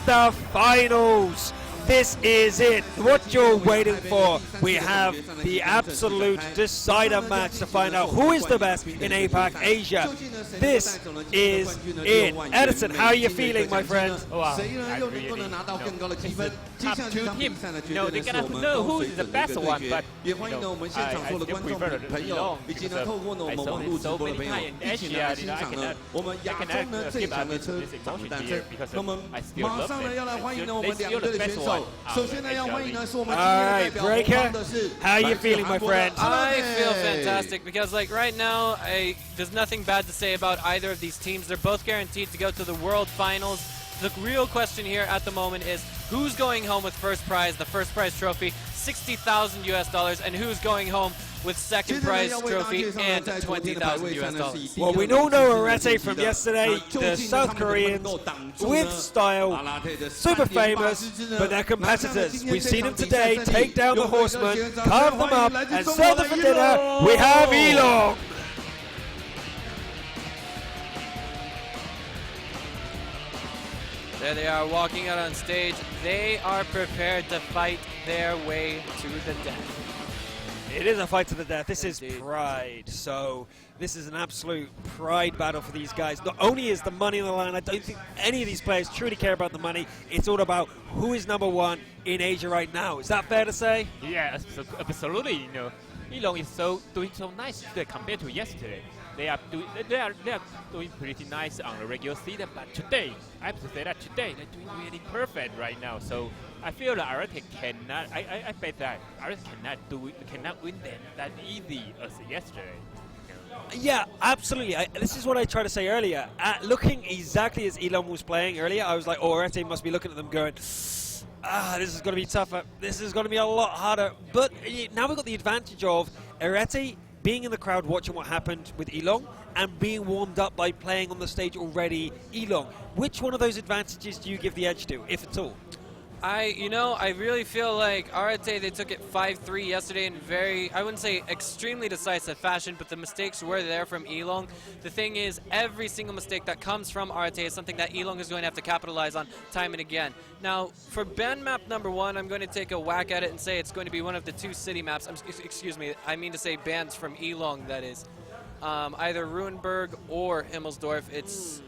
at the finals. This is it, what you're waiting for. We have the absolute decider match to find out who is the best in APAC-ASIA. This is it. Edison, how are you feeling, my friend? Wow, I really, top two teams, they cannot know who is the best one, but I still prefer the ELONG because I saw it so many times in Asia. I cannot give up this emotion here because I still love them. They still the best one. Alright, Breaker, how are you feeling, my friend? I feel fantastic because, like, right now, there's nothing bad to say about either of these teams. They're both guaranteed to go to the World Finals. The real question here at the moment is who's going home with first prize, the first prize trophy, $60,000 US, and who's going home with second prize trophy and $20,000 US. Well, we all know ARETE from yesterday, the South Koreans, with style, super famous, but they're competitors. We've seen them today take down the Horsemen, carve them up, and serve them for dinner. We have ELONG. There they are walking out on stage. They are prepared to fight their way to the death. It is a fight to the death. This is pride. So this is an absolute pride battle for these guys. Not only is the money on the line, I don't think any of these players truly care about the money. It's all about who is #1 in Asia right now. Is that fair to say? Yeah, absolutely. ELONG is doing so nice compared to yesterday. They are doing pretty nice on the regular season, but today, I have to say that today they're doing really perfect right now. So I feel that ARETE cannot. I bet that ARETE cannot win them that easy as yesterday. Yeah, absolutely. This is what I tried to say earlier. Looking exactly as ELONG was playing earlier, I was like, oh, ARETE must be looking at them going, this is going to be tougher. This is going to be a lot harder. But now we've got the advantage of ARETE being in the crowd watching what happened with ELONG and being warmed up by playing on the stage already ELONG. Which one of those advantages do you give the edge to, if at all? I really feel like ARETE, they took it 5-3 yesterday in very, I wouldn't say extremely decisive fashion, but the mistakes were there from ELONG. The thing is, every single mistake that comes from ARETE is something that ELONG is going to have to capitalize on time and again. Now, for band map #1, I'm going to take a whack at it and say it's going to be one of the 2 city maps. Excuse me, I mean to say bands from ELONG, that is. Either Ruinberg or Himmelsdorf. It's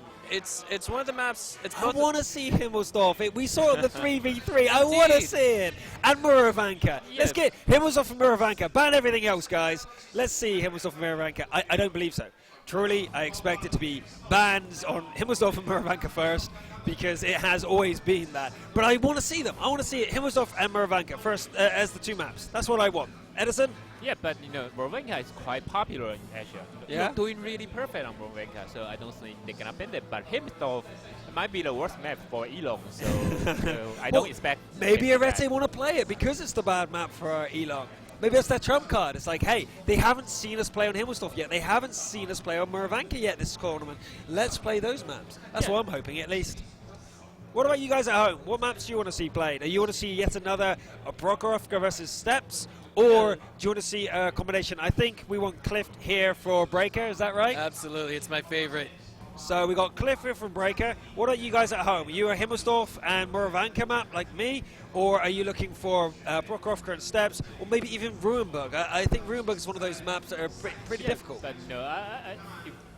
one of the maps. I want to see Himmelsdorf. We saw the 3v3. I want to see it. And Murovanka. Yes. Let's get Himmelsdorf and Murovanka. Ban everything else, guys. Let's see Himmelsdorf and Murovanka. I don't believe so. Truly, I expect it to be bans on Himmelsdorf and Murovanka first, because it has always been that. But I want to see them. I want to see it, Himmelsdorf and Murovanka first as the 2 maps. That's what I want. Edison? Yeah, but Murovanka is quite popular in Asia. Yeah, doing really perfect on Murovanka, so I don't think they can append it. But Himmelsdorf might be the worst map for ELONG, so I don't expect. Maybe ARETE want to play it because it's the bad map for ELONG. Maybe that's their trump card. It's like, hey, they haven't seen us play on Himmelsdorf yet. They haven't seen us play on Murovanka yet this tournament. Let's play those maps. That's what I'm hoping, at least. What about you guys at home? What maps do you want to see played? Do you want to see yet another Prokhorovka versus Steps? Or do you want to see a combination? I think we want Cliff here for Breaker. Is that right? Absolutely. It's my favorite. So we got Cliff here from Breaker. What are you guys at home? Are you a Himmelsdorf and Murovanka map like me? Or are you looking for Prokhorovka and Steps? Or maybe even Ruinberg? I think Ruinberg is one of those maps that are pretty difficult. But no,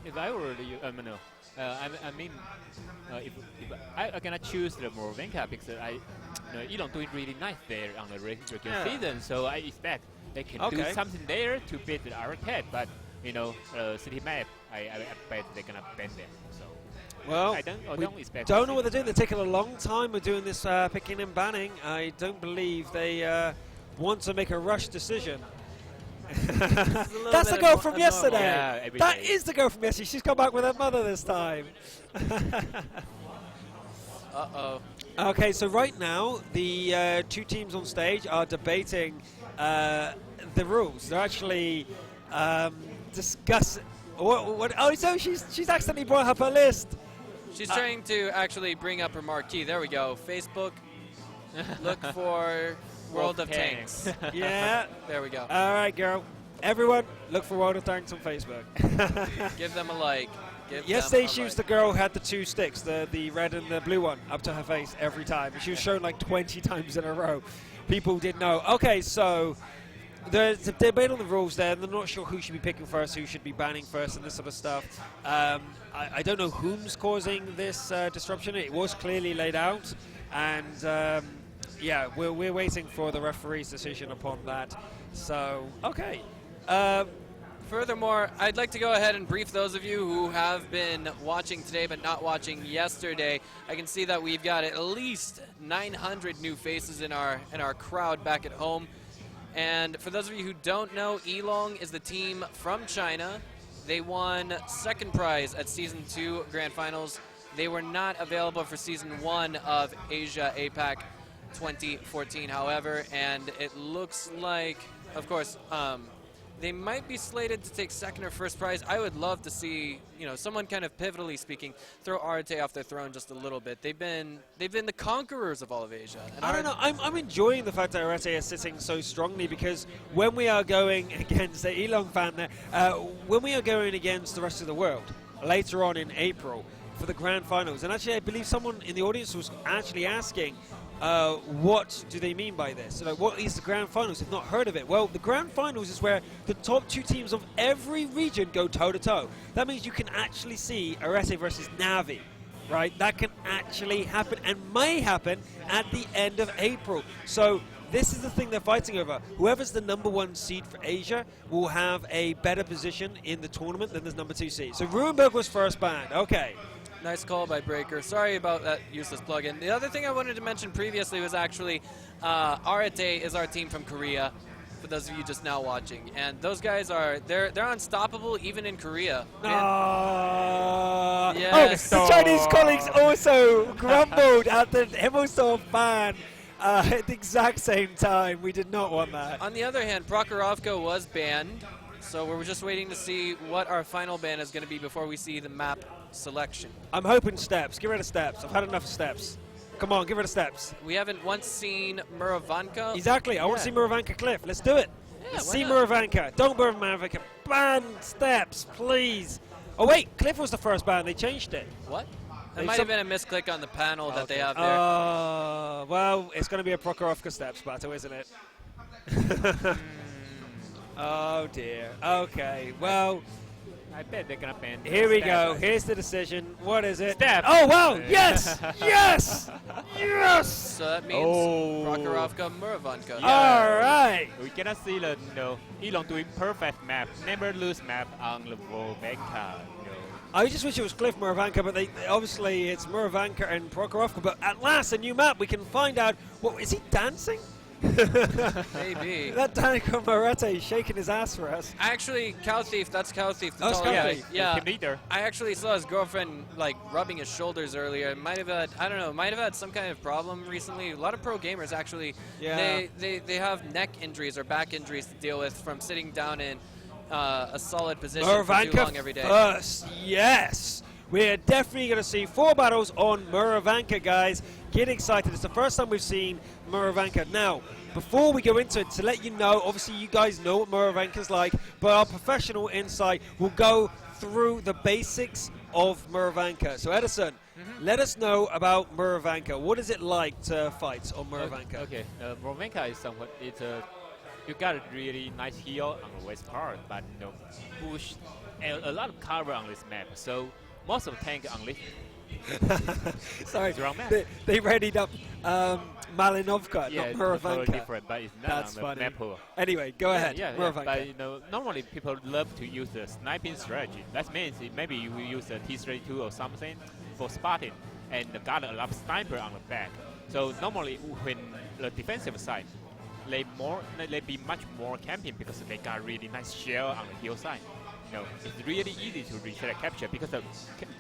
if I were you, no. If I cannot choose the Murovanka because ELONG doing really nice there on the regular season, so I expect they can do something there to beat the ARETE. But city map, I bet they're gonna bend them. So well, I don't expect. Don't know what they're doing. They're taking a long time with doing this picking and banning. I don't believe they want to make a rush decision. That's the girl from yesterday. Yeah, that is the girl from yesterday. She's come back with her mother this time. Uh-oh. Okay, so right now the 2 teams on stage are debating the rules. They're actually discussing. What? Oh, so she's accidentally brought up her list. She's trying to actually bring up her marquee. There we go. Facebook. Look for World of Tanks. Yeah. There we go. All right, girl. Everyone, look for World of Tanks on Facebook. Give them a like. give Yesterday them she a was run. the girl who had the 2 sticks, the red and the blue one, up to her face every time. She was shown like 20 times in a row. People didn't know. Okay, so there's a debate on the rules there. They're not sure who should be picking first, who should be banning first, and this sort of stuff. I don't know whom's causing this disruption. It was clearly laid out, and yeah, we're waiting for the referee's decision upon that. So, okay. Furthermore, I'd like to go ahead and brief those of you who have been watching today but not watching yesterday. I can see that we've got at least 900 new faces in our crowd back at home. And for those of you who don't know, ELONG is the team from China. They won 2nd prize at Season 2 Grand Finals. They were not available for Season 1 of Asia APAC 2014, however, and it looks like, of course, they might be slated to take 2nd or 1st prize. I would love to see, someone kind of pivotally speaking, throw ARETE off their throne just a little bit. They've been the conquerors of all of Asia. And I don't know. I'm enjoying the fact that ARETE is sitting so strongly, because when we are going against the ELONG fan there, when we are going against the rest of the world later on in April for the grand finals, and actually I believe someone in the audience was actually asking, what do they mean by this? So, what is the grand finals? They've not heard of it. Well, the grand finals is where the top 2 teams of every region go toe-to-toe. That means you can actually see ARETE versus Navi, right? That can actually happen and may happen at the end of April. So this is the thing they're fighting over. Whoever's the #1 seed for Asia will have a better position in the tournament than the #2 seed. So Murovanka was first banned. Okay. Nice call by Breaker. Sorry about that useless plugin. The other thing I wanted to mention previously was actually ARETE is our team from Korea, for those of you just now watching. And those guys they're unstoppable even in Korea. Yes. Oh, the Chinese colleagues also grumbled at the Himmelsdorf ban at the exact same time. We did not want that. On the other hand, Prokhorovka was banned, so we're just waiting to see what our final ban is going to be before we see the map selection. I'm hoping steps. Get rid of steps. I've had enough of steps. Come on, get rid of steps. We haven't once seen Murovanka. Exactly. I want to see Murovanka Cliff. Let's do it. Yeah, Let's why see not? Murovanka. Don't burn Murovanka. Ban steps, please. Oh, wait. Cliff was the first ban. They changed it. What? They That might have been a misclick on the panel that they have there. Well, it's going to be a Prokhorovka steps battle, isn't it? Oh, dear. Okay. Well, I bet they're gonna ban. here we go. Step. Here's the decision. What is it? Step. Oh, wow. Yes. Yes. Yes. So that means Oh. Prokhorovka, Murovanka. Yeah. All right. We cannot see the ELONG doing perfect map, never lose map on the Murovanka. I just wish it was Cliff Murovanka, but obviously it's Murovanka and Prokhorovka. But at last, a new map. We can find out. What is he dancing? Maybe. That Danica ARETE shaking his ass for us. Actually, Cow Thief, that's Cow Thief. The Oh, it's tall Cow guy. Thief. Yeah. Team leader. I actually saw his girlfriend like rubbing his shoulders earlier. Might have had, I don't know, might have had some kind of problem recently. A lot of pro gamers actually, Yeah. they have neck injuries or back injuries to deal with from sitting down in a solid position for too long Murovanka every day. first, yes. We're definitely going to see 4 battles on Murovanka, guys. Get excited. It's the first time we've seen Murovanka. Now, before we go into it, to let you know, obviously you guys know what Murovanka's like, but our professional insight will go through the basics of Murovanka. So Edison, let us know about Murovanka. What is it like to fight on Murovanka? Okay, Murovanka is somewhat. You got a really nice heel on the west part, but push a lot of cover on this map. So most of the tank on this. Sorry, It's wrong map. they readied up Malinovka, Yeah, not it's Murovanka. totally different, but it's not That's on the funny. map pool. Anyway, go ahead. Yeah, Murovanka. but normally people love to use the sniping strategy. That means maybe you will use a T-32 or something for spotting, and got a lot of sniper on the back. So normally when the defensive side, they be much more camping because they got really nice shell on the hill side. It's really easy to reach that capture because the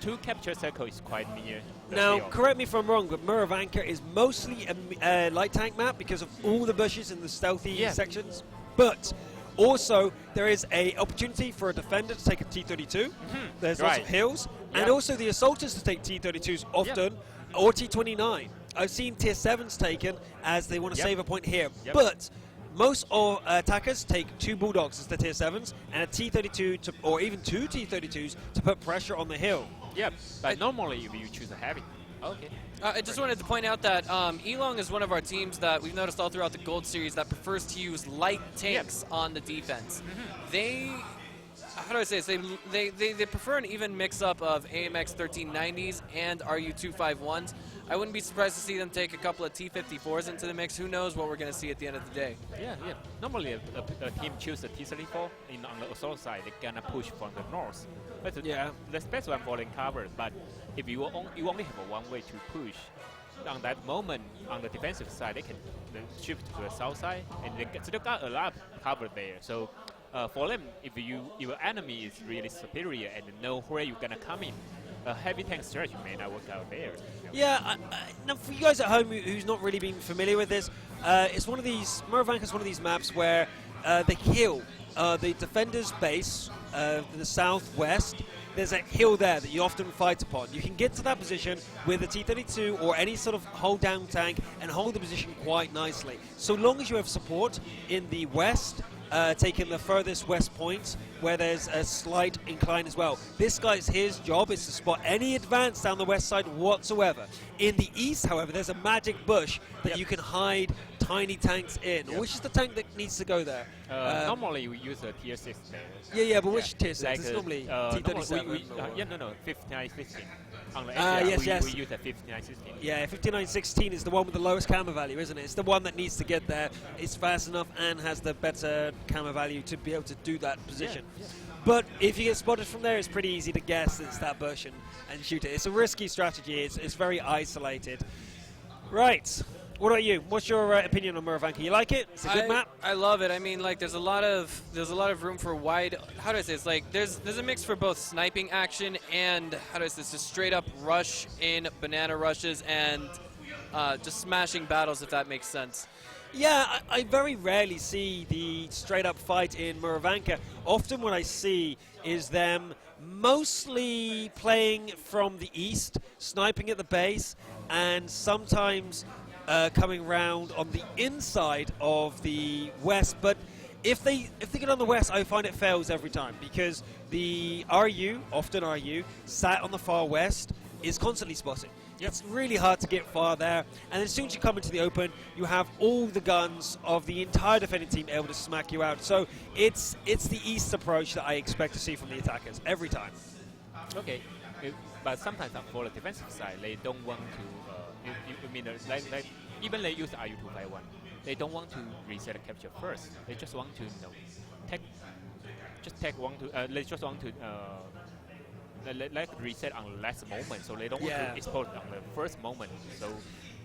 2 capture circle is quite near the Now, hill. correct me if I'm wrong, but Murovanka is mostly a light tank map because of all the bushes and the stealthy sections. But also, there is a opportunity for a defender to take a T-32. There's lots of hills. And also the assaulters to take T-32s often, or T-29. I've seen Tier 7s taken as they want to save a point here. But most attackers take 2 Bulldogs as the tier 7s and a T32 or even 2 T32s to put pressure on the hill. Yeah, but normally if you choose a heavy. Okay. I just wanted to point out that ELONG is one of our teams that we've noticed all throughout the Gold Series that prefers to use light tanks on the defense. They, how do I say this? They prefer an even mix-up of AMX 1390s and RU 251s. I wouldn't be surprised to see them take a couple of T54s into the mix. Who knows what we're going to see at the end of the day. Yeah. Normally a team chooses a T34 on the assault side. They're gonna push from the north. But the best one for the cover. But if you only have one way to push, on that moment on the defensive side, they can shift to the south side, and they still got a lot of cover there. So for them, if your enemy is really superior and know where you're gonna come in, a heavy tank strategy may not work out there. Yeah, now for you guys at home who's not really been familiar with this, it's one of these, Murovanka is one of these maps where they kill the defender's base to the southwest. There's a hill there that you often fight upon. You can get to that position with a T-32 or any sort of hold down tank and hold the position quite nicely. So long as you have support in the west, taking the furthest west point where there's a slight incline as well. This guy's his job is to spot any advance down the west side whatsoever. In the east, however, there's a magic bush that you can hide tiny tanks in. Which is the tank that needs to go there? Normally we use a tier 6 there. Yeah, but which tier 6? Like it's normally T37. T37. No, 5916. On the yes. we use a 5916. Yeah, 5916 is the one with the lowest camera value, isn't it? It's the one that needs to get there. It's fast enough and has the better camera value to be able to do that position. Yeah. But if you get spotted from there, it's pretty easy to guess it's that bush and shoot it. It's a risky strategy. It's very isolated. Right. What about you? What's your opinion on Murovanka? You like it? It's a good map. I love it. I mean, like, there's a lot of room for wide. How do I say this? Like, there's a mix for both sniping action and how do I say this? Just straight up rush in banana rushes and just smashing battles, if that makes sense. Yeah, I very rarely see the straight-up fight in Murovanka. Often what I see is them mostly playing from the east, sniping at the base, and sometimes coming round on the inside of the west. But if they get on the west, I find it fails every time because the often RU, sat on the far west, is constantly spotted. It's really hard to get far there, and as soon as you come into the open, you have all the guns of the entire defending team able to smack you out. So it's the east approach that I expect to see from the attackers every time. Okay, but sometimes for the defensive side, they don't want to. You mean like even they use RU251, they don't want to reset a capture first. They just want to take one to. They just want to. Like reset on the last moment, so they don't want to explode on the first moment. So,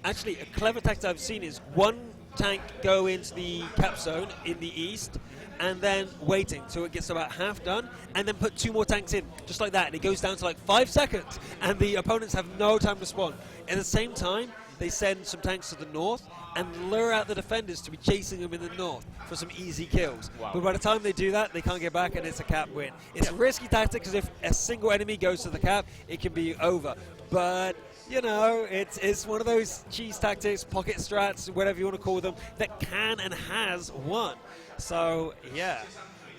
actually, a clever tactic I've seen is one tank go into the cap zone in the east, and then waiting till it gets about half done, and then put 2 more tanks in, just like that, and it goes down to like 5 seconds, and the opponents have no time to spawn. At the same time, they send some tanks to the north and lure out the defenders to be chasing them in the north for some easy kills. Wow. But by the time they do that, they can't get back and it's a cap win. It's a risky tactic because if a single enemy goes to the cap, it can be over. But, you know, it's one of those cheese tactics, pocket strats, whatever you want to call them, that can and has won. So, yeah.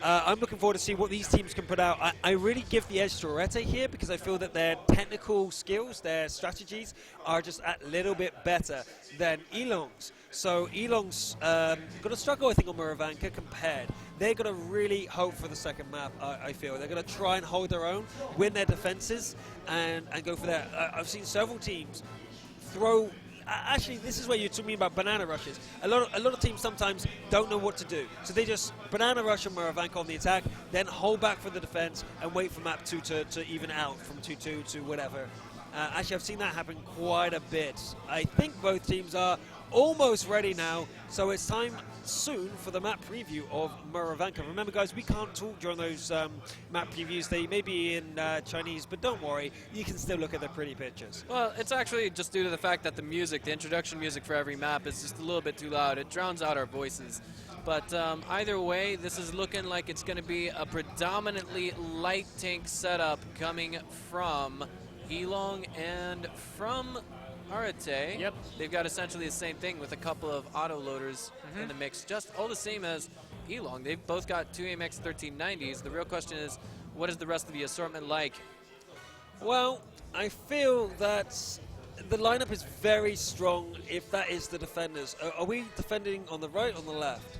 I'm looking forward to see what these teams can put out. I really give the edge to ARETE here because I feel that their technical skills, their strategies are just a little bit better than ELONG's. So ELONG's going to struggle, I think, on Murovanka compared. They're going to really hope for the second map, I feel. They're going to try and hold their own, win their defenses, and go for that. I've seen several teams throw... Actually, this is where you're talking about banana rushes. A lot of teams sometimes don't know what to do. So they just banana rush on Murovanka on the attack, then hold back for the defense and wait for map 2 to even out from 2-2 to whatever. Actually, I've seen that happen quite a bit. I think both teams are almost ready now, so it's time soon for the map preview of Murovanka. Remember, guys, we can't talk during those map previews. They may be in Chinese, but don't worry, you can still look at the pretty pictures. Well, it's actually just due to the fact that the music, the introduction music for every map is just a little bit too loud. It drowns out our voices. But either way, this is looking like it's going to be a predominantly light tank setup coming from ELONG and from ARETE, Yep. they've got essentially the same thing with a couple of auto loaders in the mix, just all the same as ELONG. They've both got 2 AMX 1390s. The real question is, what is the rest of the assortment like? Well, I feel that the lineup is very strong if that is the defenders. Are we defending on the right or on the left?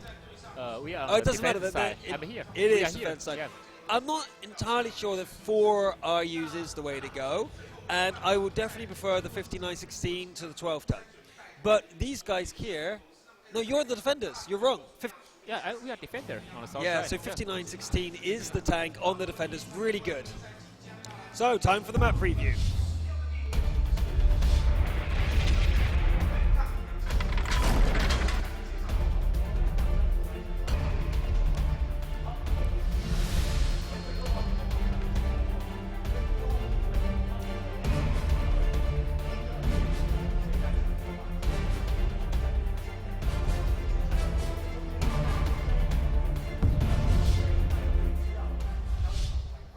We are Oh, on it the doesn't matter. defense side. I'm here. It We is are here. defense side. Yeah. I'm not entirely sure that 4 RUs is the way to go, and I would definitely prefer the 5916 to the 12 ton. But these guys here, no, you're the defenders. You're wrong. Yeah, we are defender on the south Yeah, side. so 5916 is the tank on the defenders. Really good. So, time for the map preview.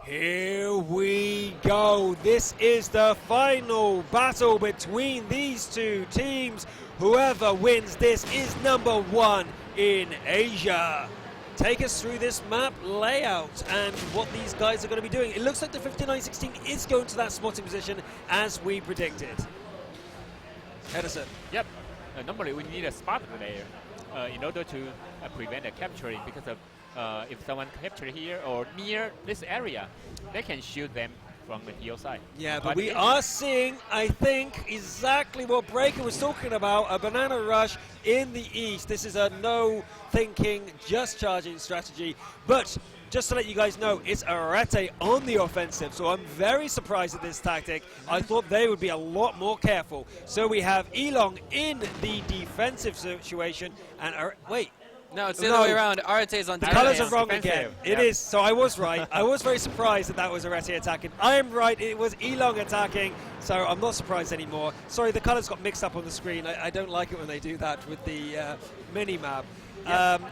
Here we go. This is the final battle between these two teams. Whoever wins this is #1 in Asia. Take us through this map layout and what these guys are going to be doing. It looks like the 5916 is going to that spotting position as we predicted. Edison. Yep. Normally we need a spot layer in order to prevent a capturing, because of if someone capture here or near this area, they can shoot them from the heel side. Yeah, but we are seeing, I think, exactly what Breaker was talking about, a banana rush in the east. This is a no thinking, just charging strategy. But just to let you guys know, it's ARETE on the offensive, so I'm very surprised at this tactic. I thought they would be a lot more careful. So we have ELONG in the defensive situation, and wait. No, it's the other way around. ARETE's on The defense. colours are wrong defensive. again. It is. So I was right. I was very surprised that was ARETE attacking. I am right. It was ELONG attacking. So I'm not surprised anymore. Sorry, the colours got mixed up on the screen. I don't like it when they do that with the mini-map.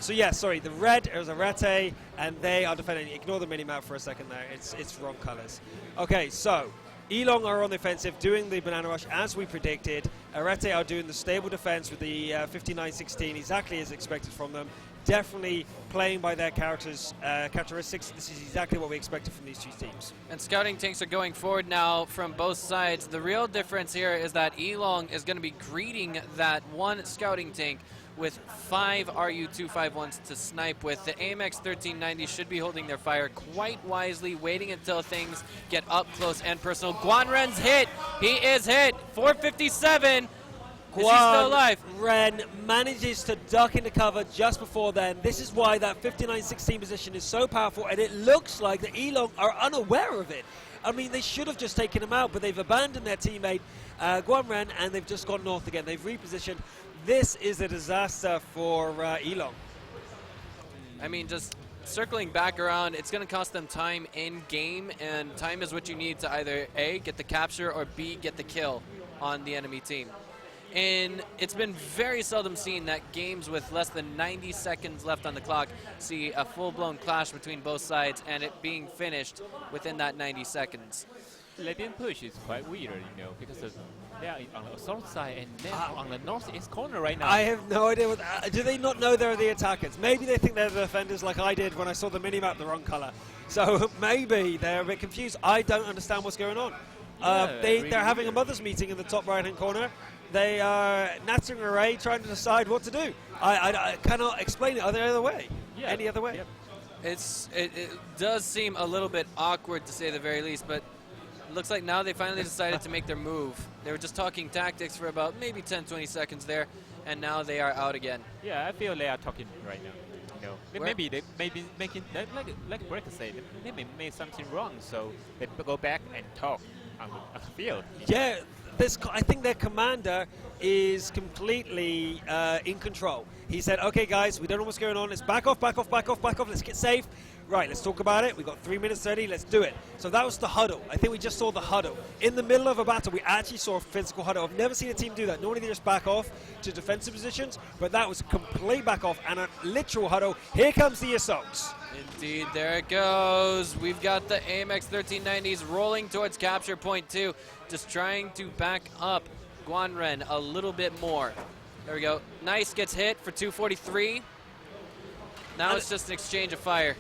So yeah, sorry. The red is ARETE, and they are defending. Ignore the mini-map for a second there. It's wrong colours. Okay, so ELONG are on the offensive, doing the banana rush as we predicted. ARETE are doing the stable defense with the 5916, exactly as expected from them. Definitely playing by their characteristics. This is exactly what we expected from these two teams. And scouting tanks are going forward now from both sides. The real difference here is that ELONG is going to be greeting that one scouting tank with 5 RU-251s to snipe with. The AMX 1390 should be holding their fire quite wisely, waiting until things get up close and personal. Guanren's hit. He is hit. 457. Is he still alive? Ren manages to duck into cover just before then. This is why that 5916 position is so powerful, and it looks like the ELONG are unaware of it. I mean, they should have just taken him out, but they've abandoned their teammate, Guanren, and they've just gone north again. They've repositioned. This is a disaster for ELONG. I mean, just circling back around, it's going to cost them time in game, and time is what you need to either A, get the capture, or B, get the kill on the enemy team. And it's been very seldom seen that games with less than 90 seconds left on the clock see a full-blown clash between both sides and it being finished within that 90 seconds. Letting push is quite weird, because they are on the south side and then on the northeast corner right now. I have no idea. Do they not know they're the attackers? Maybe they think they're the defenders like I did when I saw the minimap the wrong color. So maybe they're a bit confused. I don't understand what's going on. They're having a mothers meeting in the top right-hand corner. They are nattering array, trying to decide what to do. I cannot explain it any other way. Yeah. Any other way. Yep. It does seem a little bit awkward to say the very least, but it looks like now they finally decided to make their move. They were just talking tactics for about maybe 10-20 seconds there, and now they are out again. Yeah, I feel they are talking right now. Maybe they may be making, like Breaker said, they may make something wrong, so they go back and talk on the field. Yeah, I think their commander is completely in control. He said, okay, guys, we don't know what's going on. Let's back off, back off, back off, back off. Let's get safe. Right, let's talk about it. We've got 3 minutes 30. Let's do it. So that was the huddle. I think we just saw the huddle. In the middle of a battle, we actually saw a physical huddle. I've never seen a team do that. Normally they just back off to defensive positions, but that was a complete back off and a literal huddle. Here comes the assaults. Indeed, there it goes. We've got the AMX 1390s rolling towards capture point 2, just trying to back up Guanren a little bit more. There we go. Nice gets hit for 243. Now it's just an exchange of fire.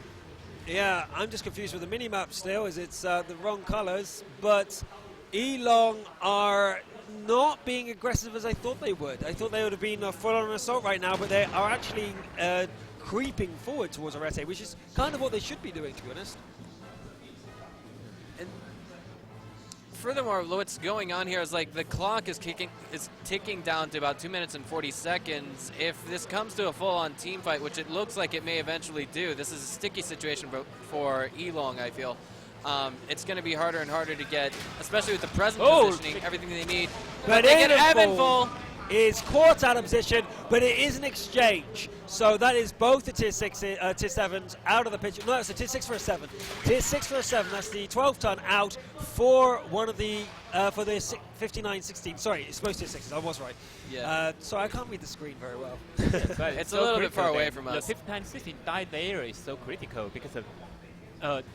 Yeah, I'm just confused with the mini-map still, as it's the wrong colors, but Elong are not being aggressive as I thought they would. I thought they would have been a full-on assault right now, but they are actually creeping forward towards ARETE, which is kind of what they should be doing, to be honest. And furthermore, what's going on here is like the clock is ticking down to about 2 minutes and 40 seconds. If this comes to a full-on team fight, which it looks like it may eventually do, this is a sticky situation for Elong, I feel. It's going to be harder and harder to get, especially with the present positioning, everything they need. But they get Evanful. Is caught out of position, but it is an exchange. So that is both the tier 6, tier 7s out of the picture. No, it's a tier 6 for a 7. Tier 6 for a 7, that's the 12-ton out for one of the, for the 59-16. Sorry, it's supposed to be 6s, I was right. Yeah. So I can't read the screen very well. But it's a little bit far away from us. The 59-16 die layer is so critical because of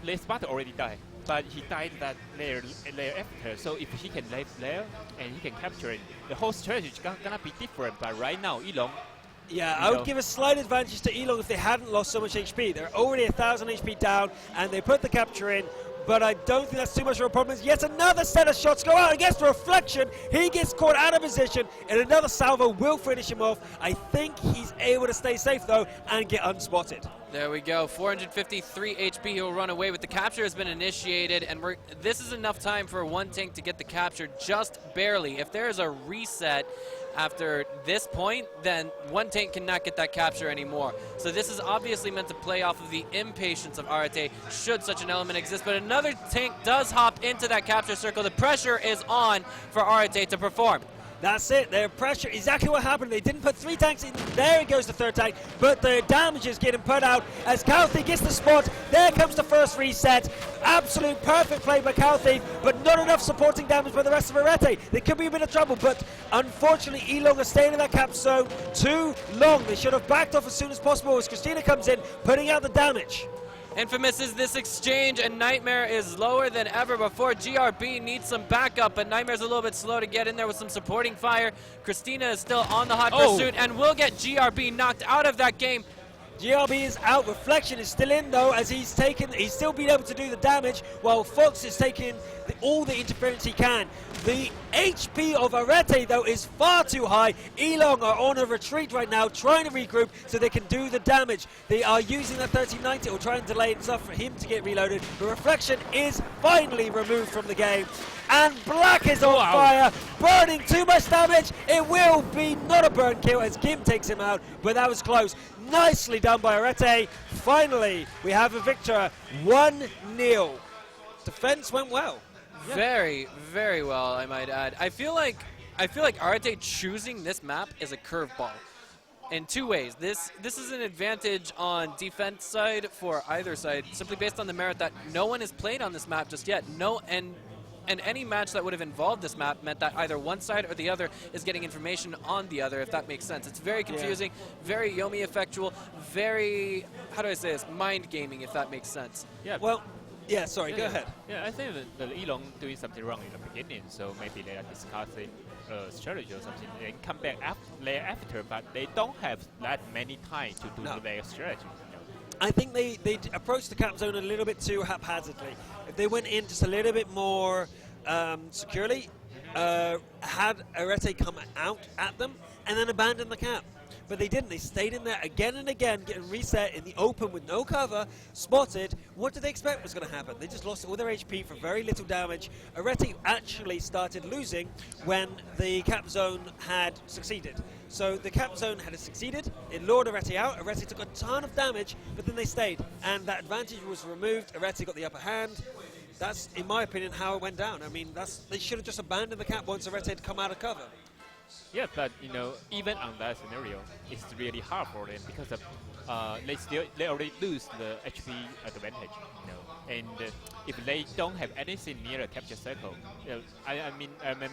Lay Sparta already died, but he died that layer after. So if he can live there and he can capture it, the whole strategy is gonna be different. But right now, Elong. Yeah, I would give a slight advantage to Elong if they hadn't lost so much HP. They're already 1,000 HP down, and they put the capture in. But I don't think that's too much of a problem. Yet another set of shots go out against Reflection. He gets caught out of position, and another salvo will finish him off. I think he's able to stay safe, though, and get unspotted. There we go. 453 HP. He'll run away with the capture has been initiated, and this is enough time for one tank to get the capture, just barely. If there is a reset after this point, then one tank cannot get that capture anymore. So this is obviously meant to play off of the impatience of ARETE, should such an element exist. But another tank does hop into that capture circle. The pressure is on for ARETE to perform. That's it, their pressure, exactly what happened. They didn't put 3 tanks in, there goes the 3rd tank, but the damage is getting put out as Kalthi gets the spot. There comes the first reset. Absolute perfect play by Kalthi, but not enough supporting damage by the rest of ARETE. They could be a bit of trouble, but unfortunately Elong are staying in that cap zone too long. They should have backed off as soon as possible as Christina comes in, putting out the damage. Infamous is this exchange, and Nightmare is lower than ever before. GRB needs some backup, but Nightmare's a little bit slow to get in there with some supporting fire. Christina is still on the hot pursuit and will get GRB knocked out of that game. GRB is out, Reflection is still in though, as he's still been able to do the damage, while Fox is taking all the interference he can. The HP of ARETE though is far too high. Elong are on a retreat right now, trying to regroup so they can do the damage. They are using the 1390 or trying to delay it enough for him to get reloaded. The Reflection is finally removed from the game. And Black is on fire, burning too much damage. It will be not a burn kill as Kim takes him out, but that was close. Nicely done by ARETE. Finally, we have a victor, 1-0. Defense went well. Yeah. Very, very well, I might add. I feel like ARETE choosing this map is a curveball in 2 ways. This is an advantage on defense side for either side, simply based on the merit that no one has played on this map just yet. And any match that would have involved this map meant that either one side or the other is getting information on the other, if that makes sense. It's very confusing, very Yomi effectual, very, how do I say this, mind gaming, if that makes sense. Yeah. Well, yeah, sorry, go ahead. Yeah, I think that Elong doing something wrong in the beginning, so maybe they are discussing strategy or something and come back after, but they don't have that many time to do their strategy. I think they approached the cap zone a little bit too haphazardly. If they went in just a little bit more securely, had ARETE come out at them and then abandon the cap. But they didn't. They stayed in there again and again, getting reset in the open with no cover, spotted. What did they expect was going to happen? They just lost all their HP for very little damage. ARETE actually started losing when the cap zone had succeeded. So the cap zone had succeeded, it lured ARETE out, ARETE took a ton of damage, but then they stayed, and that advantage was removed, ARETE got the upper hand. That's, in my opinion, how it went down. I mean, they should have just abandoned the cap once ARETE had come out of cover. Yeah, but even on that scenario, it's really hard for them because of, they already lose the HP advantage, and if they don't have anything near a capture circle, I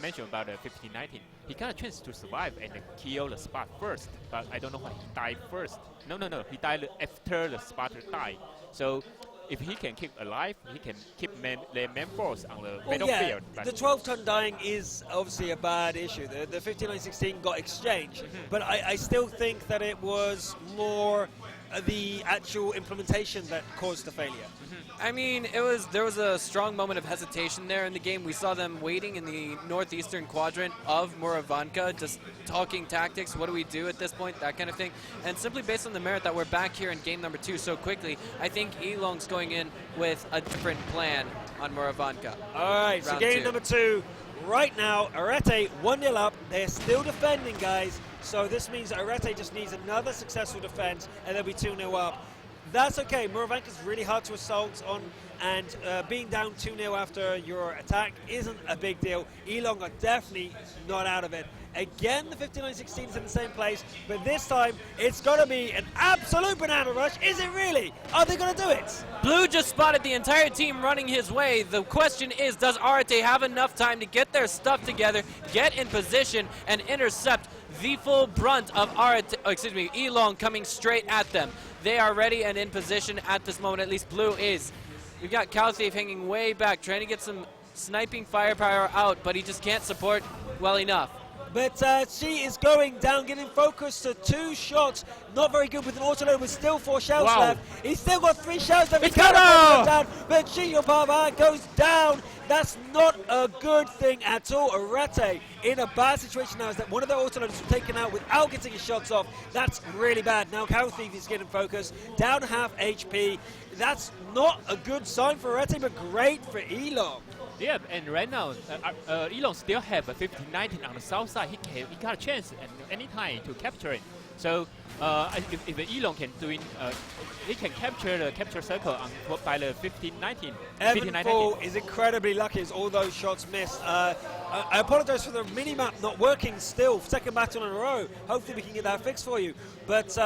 mentioned about 1519. He got a chance to survive and kill the spot first, but I don't know why he died first. No, he died after the spotter died. So if he can keep alive, he can keep the main force on the Well, battlefield. yeah, the 12-ton dying is obviously a bad issue. The 59-16 got exchanged, but I still think that it was more the actual implementation that caused the failure. I mean, there was a strong moment of hesitation there in the game. We saw them waiting in the northeastern quadrant of Murovanka, just talking tactics. What do we do at this point? That kind of thing. And simply based on the merit that we're back here in game number 2 so quickly, I think ELONG's going in with a different plan on Murovanka. All right, so Round game 2. number 2. Right now, ARETE 1-0 up. They're still defending, guys. So this means that ARETE just needs another successful defense, and they'll be 2-0 up. That's okay. Murovanka's really hard to assault on, and being down 2-0 after your attack isn't a big deal. ELONG are definitely not out of it. Again, the 59-16 is in the same place, but this time it's going to be an absolute banana rush. Is it really? Are they going to do it? Blue just spotted the entire team running his way. The question is, does ARETE have enough time to get their stuff together, get in position, and intercept the full brunt of ELONG coming straight at them? They are ready and in position at this moment, at least Blue is. We've got Calthief hanging way back, trying to get some sniping firepower out, but he just can't support well enough. But she is going down, getting focused to 2 shots. Not very good with an autoload with still 4 shells left. He's still got 3 shells left. It's He cannot Kano! put them down, but Shiyopava goes down. That's not a good thing at all. ARETE in a bad situation now is that one of their autoloaders was taken out without getting his shots off. That's really bad. Now Calthief is getting focused, down half HP. That's not a good sign for ARETE, but great for ELONG. Yeah, and right now, ELONG still have a 15-19 on the south side. He got a chance at any time to capture it. So if ELONG can do it, he can capture the capture circle by the 15-19. Evanfall is incredibly lucky as all those shots missed. I apologize for the mini-map not working still, second battle in a row. Hopefully we can get that fixed for you. But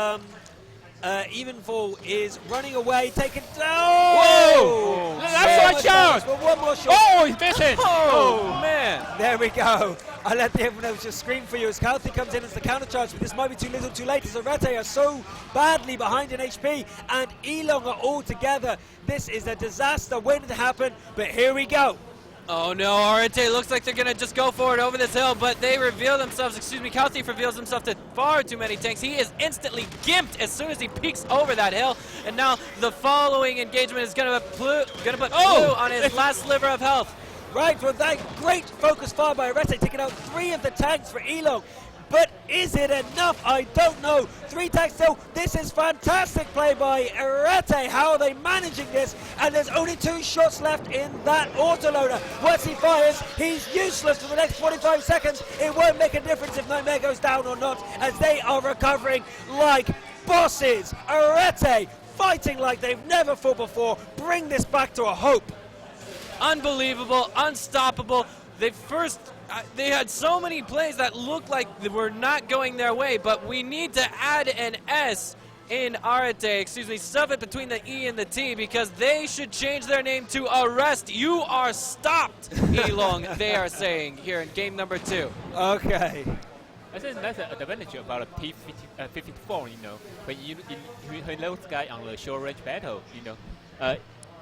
Evanfall is running away, taken down. Whoa! That's one shot! Well, one more shot. Oh, he's missing! Oh, man. There we go. I'll let the everyone just scream for you as Calthief comes in as the counter charge, but this might be too little too late as ARETE are so badly behind in HP and ELONG are all together. This is a disaster waiting to happen, but here we go. Oh no, ARETE looks like they're going to just go for it over this hill, but they reveal themselves, Calthief reveals himself to far too many tanks. He is instantly gimped as soon as he peeks over that hill, and now the following engagement is going to put Blue on his last sliver of health. Right, with that great focus fire by ARETE, taking out 3 of the tanks for ELONG. But is it enough? I don't know. 3 tanks still. This is fantastic play by ARETE. How are they managing this? And there's only 2 shots left in that autoloader. Once he fires, he's useless for the next 45 seconds. It won't make a difference if Nightmare goes down or not, as they are recovering like bosses. ARETE fighting like they've never fought before. Bring this back to a hope. Unbelievable, unstoppable. They had so many plays that looked like they were not going their way, but we need to add an S in ARETE, stuff it between the E and the T, because they should change their name to Arrest. You are stopped, ELONG, they are saying here in game number 2. Okay. I think that's an advantage about a P-54, when those guys on the short range battle,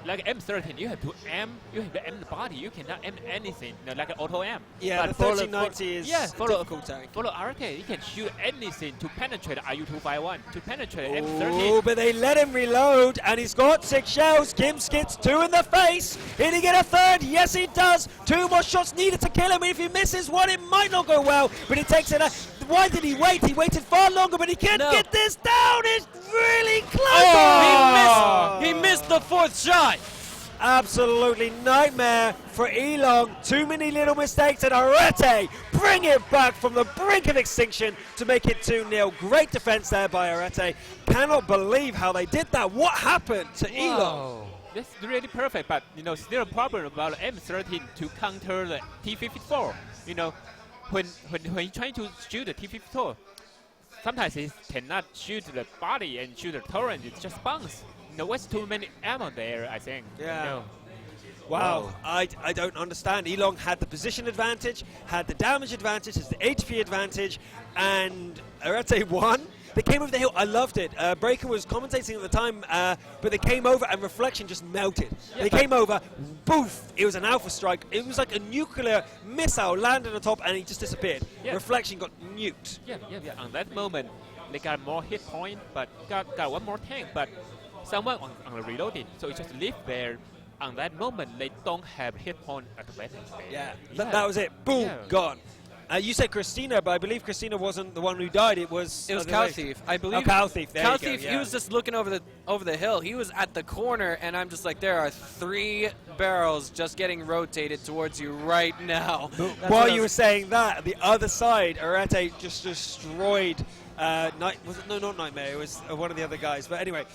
like M13, you have to aim the body. You cannot aim anything, like an auto aim. Yeah, but the 1390 is difficult tank. For the ARETE, you can shoot anything to penetrate IU-251, to penetrate Oh, M13. but they let him reload, and he's got 6 shells. Kim gets 2 in the face. Did he get a 3rd? Yes, he does. 2 more shots needed to kill him. If he misses one, it might not go well, but he takes it out. Why did he wait? He waited far longer, but he can't get this down. It's really close. Oh! He missed the 4th shot. Absolutely nightmare for ELONG. Too many little mistakes, and ARETE bring it back from the brink of extinction to make it 2-0. Great defense there by ARETE. Cannot believe how they did that. What happened to ELONG? That's really perfect, but still a problem about M13 to counter the T-54. When you're trying to shoot the T-54, sometimes it cannot shoot the body and shoot the turret. It just bounce. What's too many ammo there, I think. Yeah. Wow, I don't understand. ELONG had the position advantage, had the damage advantage, has the HP advantage, and ARETE won. They came over the hill. I loved it. Breaker was commentating at the time, but they came over and Reflection just melted. Yeah, They came over, boof! It was an alpha strike. It was like a nuclear missile landed on top, and he just disappeared. Yeah. Reflection got nuked. Yeah. On that moment, they got more hit point, but got one more tank, but someone on the reloading, so it just live there. On that moment, they don't have hit point at the battle. Yeah, that was it. Boom, Yeah. gone. You said Christina, but I believe Christina wasn't the one who died. It was Cow Thief, I believe. Oh, Cow Thief. There Cow you go, Thief, yeah. he was just looking over the hill. He was at the corner, and I'm just like, there are 3 barrels just getting rotated towards you right now. While you were saying that, the other side, ARETE just destroyed. Not Nightmare. It was one of the other guys. But anyway,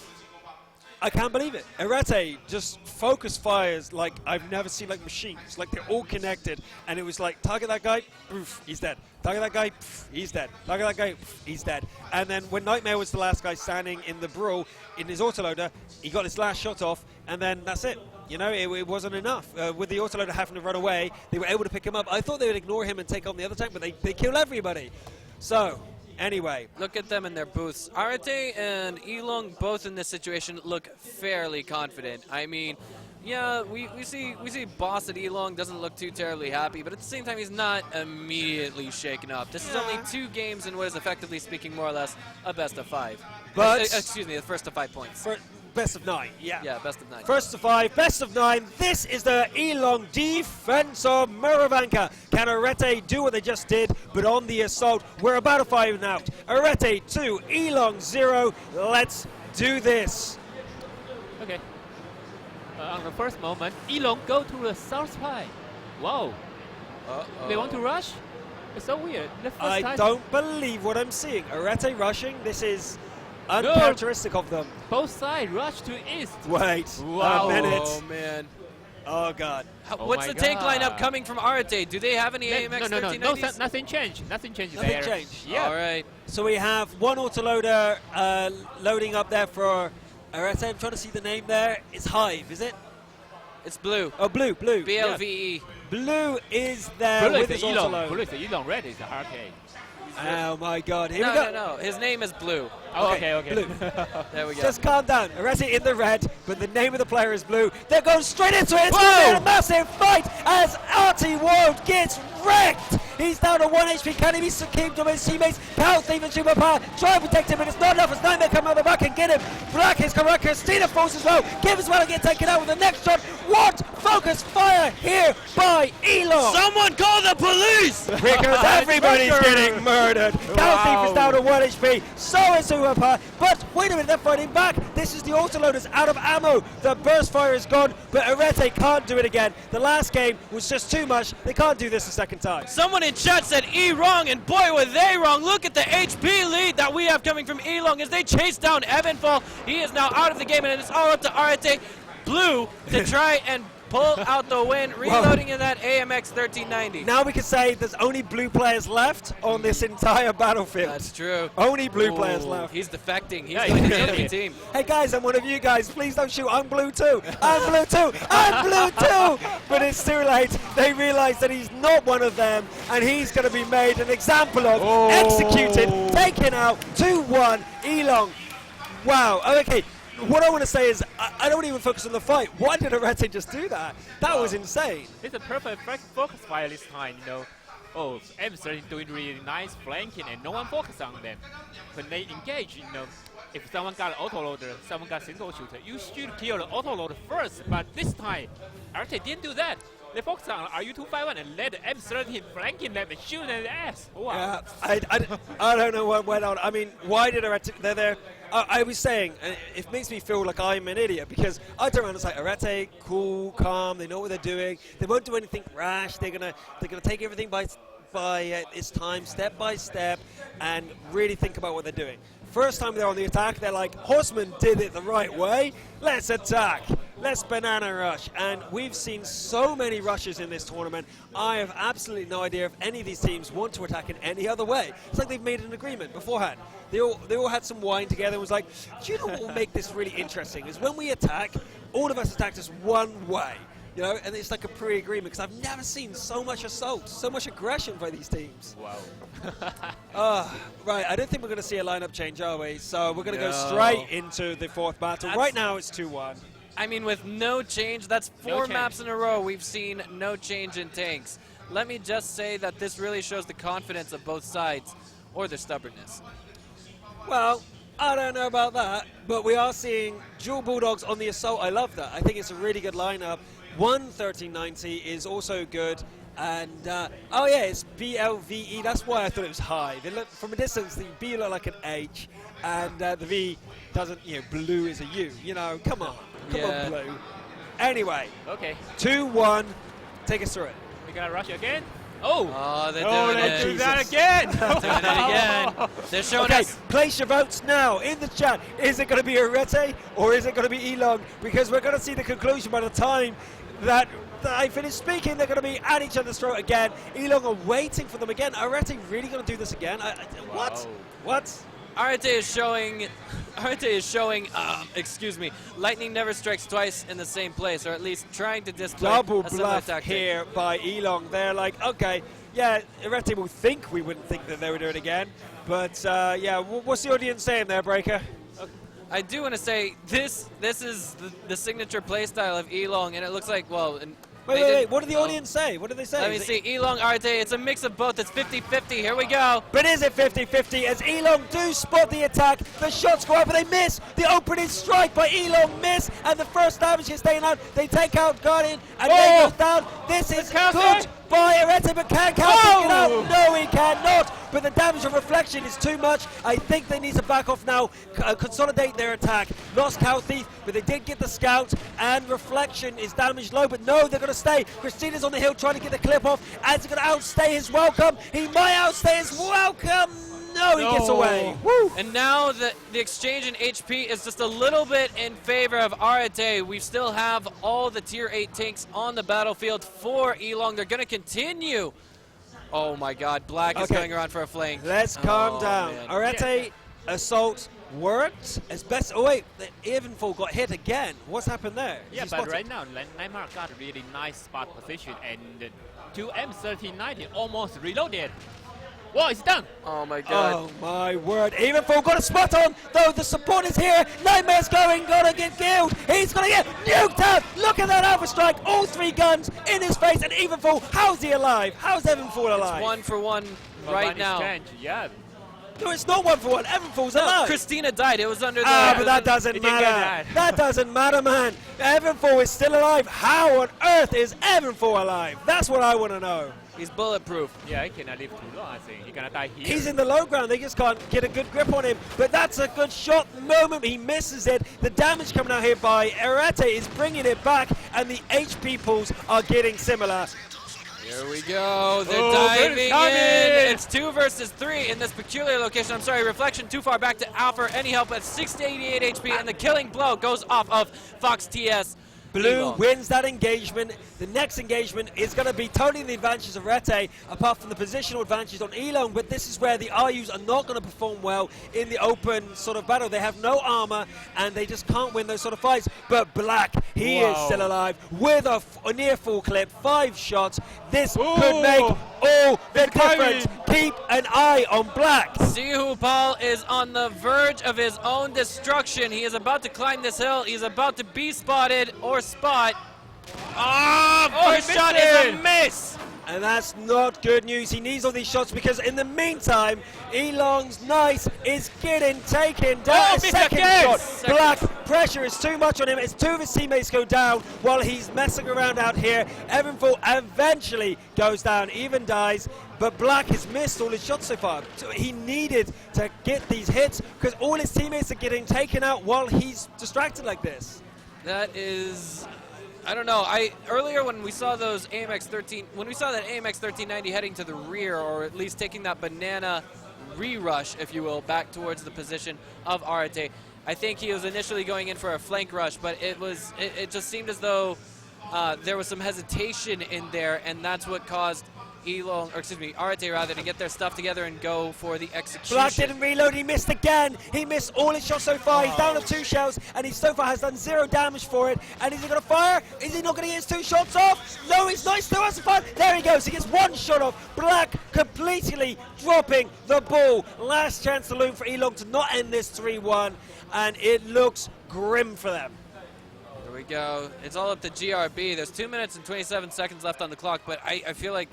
I can't believe it. ARETE just focus fires like I've never seen, like machines. Like they're all connected, and it was like target that guy, poof, he's dead. Target that guy, poof, he's dead. Target that guy, poof, he's dead. And then when Nightmare was the last guy standing in the brawl in his autoloader, he got his last shot off, and then that's it. You know, it wasn't enough. With the autoloader having to run away, they were able to pick him up. I thought they would ignore him and take on the other tank, but they kill everybody. So. Anyway, look at them in their booths. ARETE and ELONG both in this situation look fairly confident. I mean, yeah, we see Boss at ELONG doesn't look too terribly happy, but at the same time, he's not immediately shaken up. This is only 2 games in what is effectively speaking more or less a best of 5. But excuse me, the first of 5 points. Best of 9, yeah. Yeah, best of 9. First to 5, best of 9. This is the ELONG defense of Murovanka. Can ARETE do what they just did, but on the assault? We're about to find out. ARETE 2, ELONG 0. Let's do this. Okay. On the first moment, ELONG go to the south side. Wow. They want to rush? It's so weird. The first I time don't believe what I'm seeing. ARETE rushing, this is uncharacteristic of them. both sides rush to east. Wait, Wow. a minute. Oh, man. Oh, God. What's my the tank God. lineup coming from ARETE? Do they have any AMX 1390s? Nothing changed. Nothing changed Nothing there. changed. Yeah. All right. So we have one autoloader loading up there for ARETE. I'm trying to see the name there. It's Hive, is it? It's blue. Oh, Blue. BLVE. Blue is there Blue is with the his ELONG. autoload. Blue is the ELONG. Red is the arcade. Oh, my God. Here we go. No. His name is Blue. Oh, okay. Blue. There we go. Just calm down. ARETE in the red, but the name of the player is Blue. They're going straight into it. It's Whoa! going to be a massive fight as Artie World gets wrecked. He's down to 1 HP. Can he be secured to his teammates? Cow Thief and Superpower try and protect him, but it's not enough as Nightmare come out the back and get him. Black is correct. Christina falls as well. Give as well and get taken out with the next shot. What focus fire here by ELONG. Someone call the police! Because everybody's getting murdered. Cow Thief is down to 1 HP. So is Superpower. But wait a minute, they're fighting back. This is the autoloaders out of ammo. The burst fire is gone, but ARETE can't do it again. The last game was just too much. They can't do this a second time. Someone in chat said E wrong, and boy were they wrong. Look at the HP lead that we have coming from ELONG as they chase down Evanfall. He is now out of the game, and it's all up to ARETE Blue to try and pull out the win, reloading in that AMX 1390. Now we can say there's only blue players left on this entire battlefield. That's true. Only blue players left. He's defecting. He's Yeah, going to he's the enemy defecting. team. Hey guys, I'm one of you guys. Please don't shoot. I'm blue too. I'm blue too. I'm blue too. But it's too late. They realize that he's not one of them, and he's going to be made an example of, executed, taken out, 2-1, ELONG. Wow. Okay. What I want to say is, I don't even focus on the fight. Why did ARETE just do that? That was insane. It's a perfect focus fire this time, you know. Oh, M13 doing really nice flanking and no one focus on them. When they engage, you know, if someone got an autoloader, someone got single shooter, you should kill the autoloader first. But this time, ARETE didn't do that. They focused on RU-251 and let the M13 flanking them and shoot in the ass. Wow. Yeah, I don't know what went on. I mean, why did ARETE? They're there. I was saying, and it makes me feel like I'm an idiot because I turn around and say, ARETE, cool, calm. They know what they're doing. They won't do anything rash. They're gonna take everything by its time, step by step, and really think about what they're doing. First time they're on the attack, they're like, Horseman did it the right way. Let's attack. Let's banana rush. And we've seen so many rushes in this tournament. I have absolutely no idea if any of these teams want to attack in any other way. It's like they've made an agreement beforehand. They all had some wine together and was like, do you know what will make this really interesting? Is when we attack, all of us attack just one way. You know, and it's like a pre-agreement because I've never seen so much assault, so much aggression by these teams. Wow. Right, I don't think we're going to see a lineup change, are we? So we're going to go No. straight into the fourth battle. That's- Right now it's 2-1. I mean, with no change, that's No 4 change. maps in a row we've seen no change in tanks. Let me just say that this really shows the confidence of both sides, or their stubbornness. Well, I don't know about that, but we are seeing dual Bulldogs on the assault. I love that. I think it's a really good lineup. 1390 is also good. And, oh yeah, it's BLVE. That's why I thought it was Hive. It looked, from a distance, the B looked like an H, and the V doesn't, blue is a U. Come on. Come Yeah. on, blue. Anyway, Okay, 2-1. Take us through it. we gotta rush again. Oh! Oh, they're Oh, doing let's it. do that Jesus. again! Doing it again. They're showing Okay, us. place your votes now in the chat. Is it going to be ARETE or is it going to be ELONG? Because we're going to see the conclusion by the time that I finish speaking. They're going to be at each other's throat again. ELONG are waiting for them again. ARETE really going to do this again? What? Wow. What? ARETE is showing, excuse me, lightning never strikes twice in the same place, or at least trying to display Double a similar bluff tactic. here by ELONG. They're like, okay, yeah, ARETE will think we wouldn't think that they would do it again. But, yeah, what's the audience saying there, Breaker? I do want to say this is the signature playstyle of ELONG, and it looks like, well... Wait, what did the audience say? What did they say? Let me Is see, ELONG, ARETE, it's a mix of both. It's 50-50. Here we go. But is it 50-50 as ELONG do spot the attack? The shots go out, but they miss. The opening strike by ELONG miss, and the first damage is staying out. They take out Guardian, and they go down. This is good by ARETE, but can Cal get out? No, he cannot. But the damage of Reflection is too much. I think they need to back off now, consolidate their attack. Lost Cow Thief, but they did get the Scout, and Reflection is damaged low, but no, they're going to stay. Christina's on the hill trying to get the clip off. As he's going to outstay his welcome. He might outstay his welcome. No, he gets away. Woo. And now the exchange in HP is just a little bit in favor of ARETE. We still have all the tier 8 tanks on the battlefield for ELONG. They're going to continue. Oh my god, Black is going around for a flank. Let's calm down. Man. ARETE assault worked as best. Oh wait, the Evenfall got hit again. What's happened there? Yeah, Is he but spotted? right now, Neymar got a really nice spot position, and 2M1390 almost reloaded. Whoa, it's done! Oh my god. Oh my word. Evenfall got a spot on, though the support is here. Nightmare's gonna get killed. He's gonna get nuked out. Look at that Alpha Strike. All 3 guns in his face. And Evenfall, how's he alive? How's Evenfall alive? It's 1-for-1 right One now. exchange, yeah. No, it's not 1-for-1. Evenfall's alive. Christina died. It was under the... But that doesn't He didn't get matter. that. That doesn't matter, man. Evenfall is still alive. How on earth is Evenfall alive? That's what I want to know. He's bulletproof. Yeah, he cannot live too long, I think. He's gonna die here. He's in the low ground. They just can't get a good grip on him. But that's a good shot. The moment he misses it, the damage coming out here by ARETE is bringing it back, and the HP pools are getting similar. Here we go. They're Oh, diving they're in. coming. It's 2 versus 3 in this peculiar location. I'm sorry, Reflection too far back to Alpha. Any help at 688 HP, and the killing blow goes off of Fox TS. Blue ELONG. wins that engagement. The next engagement is going to be totally the advantages of ARETE, apart from the positional advantages on ELONG, but this is where the RUs are not going to perform well in the open sort of battle. They have no armor, and they just can't win those sort of fights. But Black, he is still alive with a near full clip, 5 shots. This could make all the difference. Keep an eye on Black. Sihu Paul is on the verge of his own destruction. He is about to climb this hill. He's about to be spotted or spot. First he shot missed is a it. miss. And that's not good news. He needs all these shots because in the meantime, ELONG's Nice is getting taken down. missed Second again. shot. Black, pressure is too much on him. As 2 of his teammates go down while he's messing around out here. Evenfall eventually goes down, even dies. But Black has missed all his shots so far. So he needed to get these hits because all his teammates are getting taken out while he's distracted like this. That is, I don't know. Earlier when we saw those AMX 13, when we saw that AMX 1390 heading to the rear, or at least taking that banana re-rush, if you will, back towards the position of ARETE, I think he was initially going in for a flank rush, but it just seemed as though there was some hesitation in there, and that's what caused Elong, or excuse me, ARETE rather, to get their stuff together and go for the execution. Black didn't reload, he missed again. He missed all his shots so far. He's down to 2 shells, and he so far has done 0 damage for it. And is he going to fire? Is he not going to get his 2 shots off? No, he's not. He still has to fire. There he goes. He gets 1 shot off. Black completely dropping the ball. Last chance saloon for Elong to not end this 3-1, and it looks grim for them. There we go. It's all up to GRB. There's 2 minutes and 27 seconds left on the clock, but I feel like,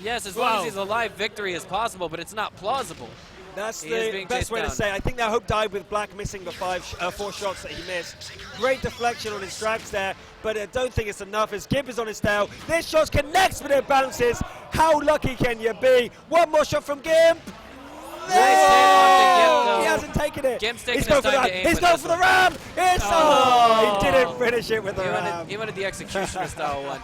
yes, as long as he's alive, victory is possible, but it's not plausible. That's He is the being best chased way to down. say it. I think their hope died with Black missing the 4 shots that he missed. Great deflection on his drags there, but I don't think it's enough as Gimp is on his tail. This shot connects, but it bounces. How lucky can you be? 1 more shot from Gimp. Nice hit onto Gimp, though. He hasn't taken it. Gimp's He's taking going his for the time to ram. aim He's with going this for the one. ram. It's he didn't finish it with the ram. He wanted the executioner style one.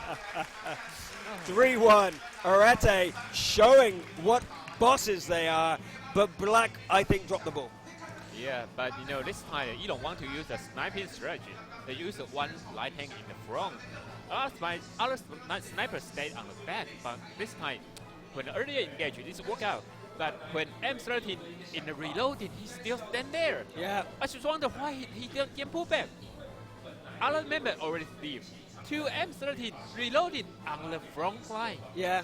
3-1. ARETE showing what bosses they are, but Black, I think, dropped the ball. Yeah, but you know, this time Elong want to use the sniping strategy. They use the 1 light tank in the front. Other snipers stayed on the back, but this time, when earlier engaged, this worked out. But when M13 in the reloading, he still stand there. Yeah. I just wonder why he didn't pull back. Other member already leave. 2 M13 reloaded on the front line. Yeah.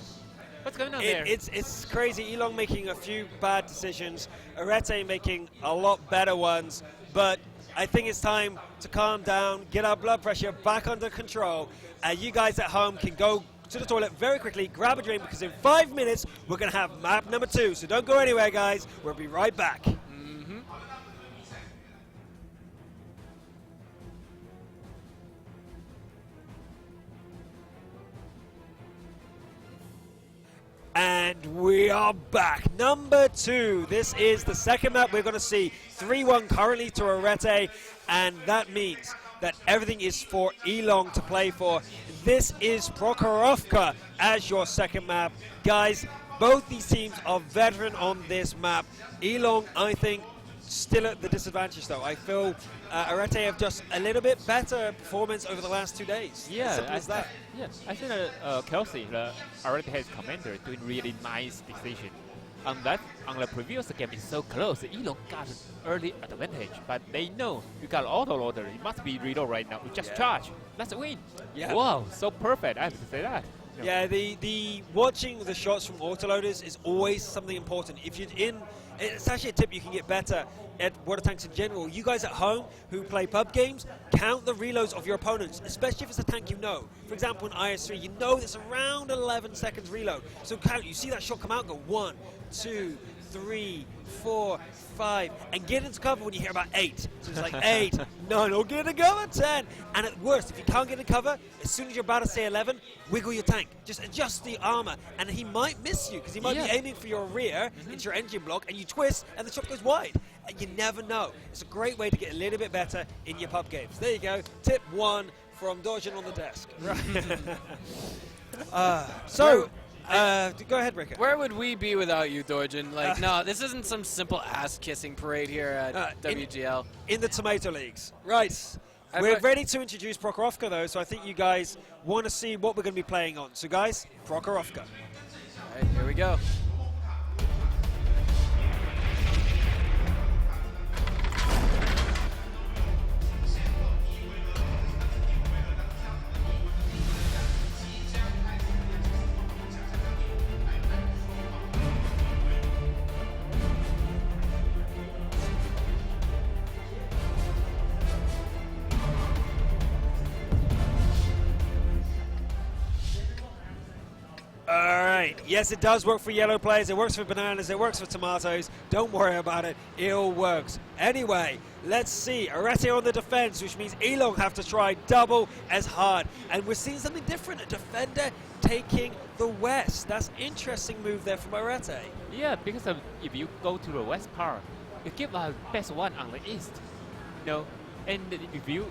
What's going on there? It's crazy. Elong making a few bad decisions, ARETE making a lot better ones, but I think it's time to calm down, get our blood pressure back under control, and you guys at home can go to the toilet very quickly, grab a drink, because in 5 minutes we're going to have map number 2. So don't go anywhere, guys. We'll be right back. And we are back. Number 2. This is the second map we're going to see. 3-1 currently to ARETE, and that means that everything is for Elong to play for. This is Prokhorovka as your second map. Guys, both these teams are veteran on this map. Elong, I think, still at the disadvantage though. I feel ARETE have just a little bit better performance over the last 2 days. Yeah, Simple as that. I think Kelsey, the ARETE's commander, doing really nice decision. On the previous game, it's so close. Elong got an early advantage, but they know you got auto loader. It must be reload right now. We just charge. Let's win. Yeah. Wow, so perfect. I have to say that. Yeah, the watching the shots from autoloaders is always something important. If you're in, it's actually a tip you can get better at water tanks in general. You guys at home who play pub games, count the reloads of your opponents, especially if it's a tank you know. For example, in IS3, you know it's around 11 seconds reload. So count, you see that shot come out, go 1, 2, 3, 4, 5, and get into cover when you hear about 8. So it's like 8, 9, or get into cover, 10. And at worst, if you can't get into cover, as soon as you're about to say 11, wiggle your tank. Just adjust the armor, and he might miss you, because he might be aiming for your rear into your engine block, and you twist, and the shot goes wide. And you never know. It's a great way to get a little bit better in your pub games. There you go. Tip 1 from Dodgen on the desk. Go ahead, Ricker. Where would we be without you, Dorjan? Like, no, this isn't some simple ass-kissing parade here at WGL. In the Tomato Leagues. Right. We're ready to introduce Prokhorovka, though, so I think you guys want to see what we're going to be playing on. So, guys, Prokhorovka. All right, here we go. Yes, it does work for yellow players, it works for bananas, it works for tomatoes. Don't worry about it, it all works. Anyway, let's see. ARETE on the defense, which means Elong have to try double as hard. And we're seeing something different, a defender taking the west. That's an interesting move there from ARETE. Yeah, because if you go to the west part, you give a best one on the east. You know, and if you,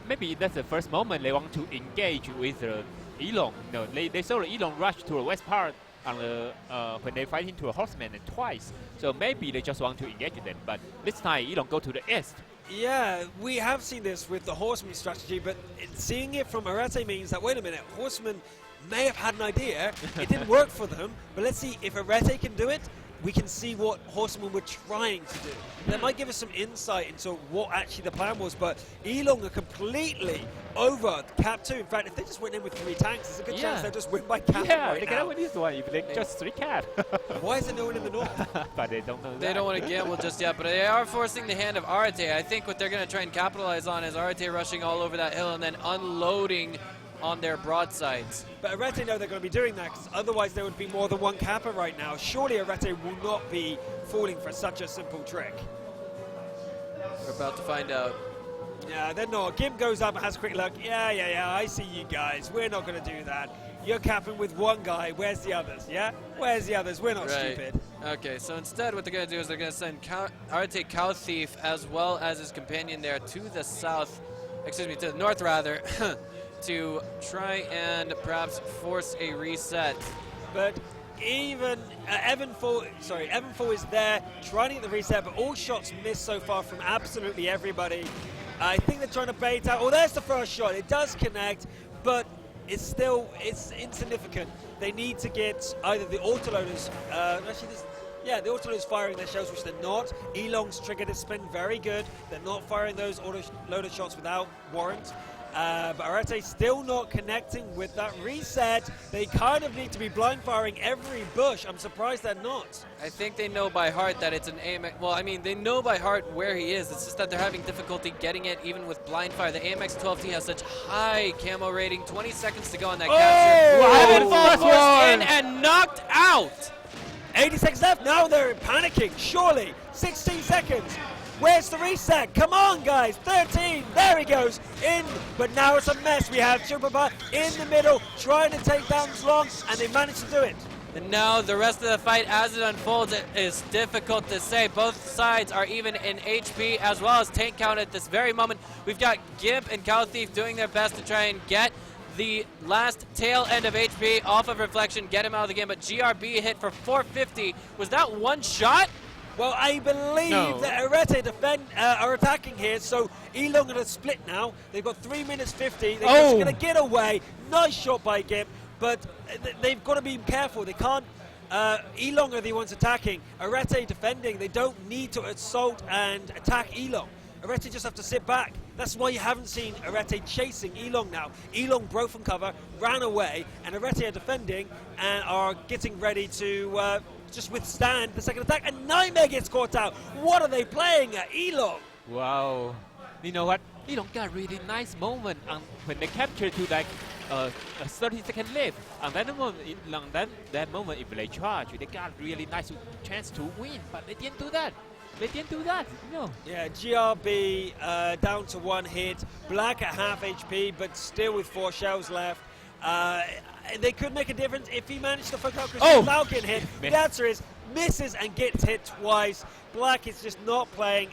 maybe that's the first moment they want to engage with Elong. No, they saw the Elong rush to the west part on the when they fight into a horseman and twice. So maybe they just want to engage them. But this time Elong go to the east. Yeah, we have seen this with the horseman strategy, but seeing it from ARETE means that, wait a minute, horseman may have had an idea. It didn't work for them, but let's see if ARETE can do it. We can see what Horsemen were trying to do. That might give us some insight into what actually the plan was, but ELONG are completely over Cap 2. In fact, if they just went in with 3 tanks, there's a good chance they'll just win by Cap Yeah, right they now. can win this one if they just 3 cap. Why is there no one in the north? But they don't know They that. don't want to gamble just yet, but they are forcing the hand of ARETE. I think what they're going to try and capitalize on is ARETE rushing all over that hill and then unloading on their broadsides. But ARETE know they're going to be doing that, because otherwise there would be more than one Kappa right now. Surely ARETE will not be falling for such a simple trick. We're about to find out. Yeah, they're not. Gim goes up and has a quick look. Yeah, I see you guys. We're not going to do that. You're capping with one guy. Where's the others, yeah? Where's the others? We're not stupid. Okay, so instead what they're going to do is they're going to send ARETE Cow Thief as well as his companion there to the south, excuse me, to the north rather, to try and perhaps force a reset. But even Evan Fall is there trying to get the reset, but all shots missed so far from absolutely everybody. I think they're trying to bait out. Oh, there's the first shot. It does connect, but it's insignificant. They need to get either the autoloaders. The autoloaders firing their shells, which they're not. ELONG's triggered its spin very good. They're not firing those autoloader shots without warrant. But ARETE still not connecting with that reset. They kind of need to be blind firing every bush. I'm surprised they're not. I think they know by heart that it's an AMX. Well, I mean, they know by heart where he is. It's just that they're having difficulty getting it even with blind fire. The AMX 12T has such high camo rating. 20 seconds to go on that capture. Evan Fall forced in and knocked out. 80 seconds left. Now they're panicking. Surely. 16 seconds. Where's the reset? Come on, guys. 13. There he goes. In. But now it's a mess. We have Chupapa in the middle trying to take down Zlong, and they managed to do it. And now the rest of the fight as it unfolds, it is difficult to say. Both sides are even in HP as well as tank count at this very moment. We've got Gimp and Cow Thief doing their best to try and get the last tail end of HP off of Reflection, get him out of the game, but GRB hit for 450. Was that one shot? Well, I believe that ARETE are attacking here, so ELONG are going to split now. They've got 3 minutes 50. They're just going to get away. Nice shot by Gimp, but they've got to be careful. They can't. ELONG are the ones attacking. ARETE defending. They don't need to assault and attack ELONG. ARETE just have to sit back. That's why you haven't seen ARETE chasing ELONG now. ELONG broke from cover, ran away, and ARETE are defending and are getting ready to just withstand the second attack. And Nightmare gets caught out. What are they playing at ELONG? Wow. You know what? ELONG got a really nice moment when they captured to like a 30-second left. And that moment, if they charge, they got a really nice chance to win. But they didn't do that. Yeah, GRB down to 1 hit. Black at half HP, but still with 4 shells left. They could make a difference if he managed to fuck up Christian without getting hit. The answer is misses and gets hit twice. Black is just not playing.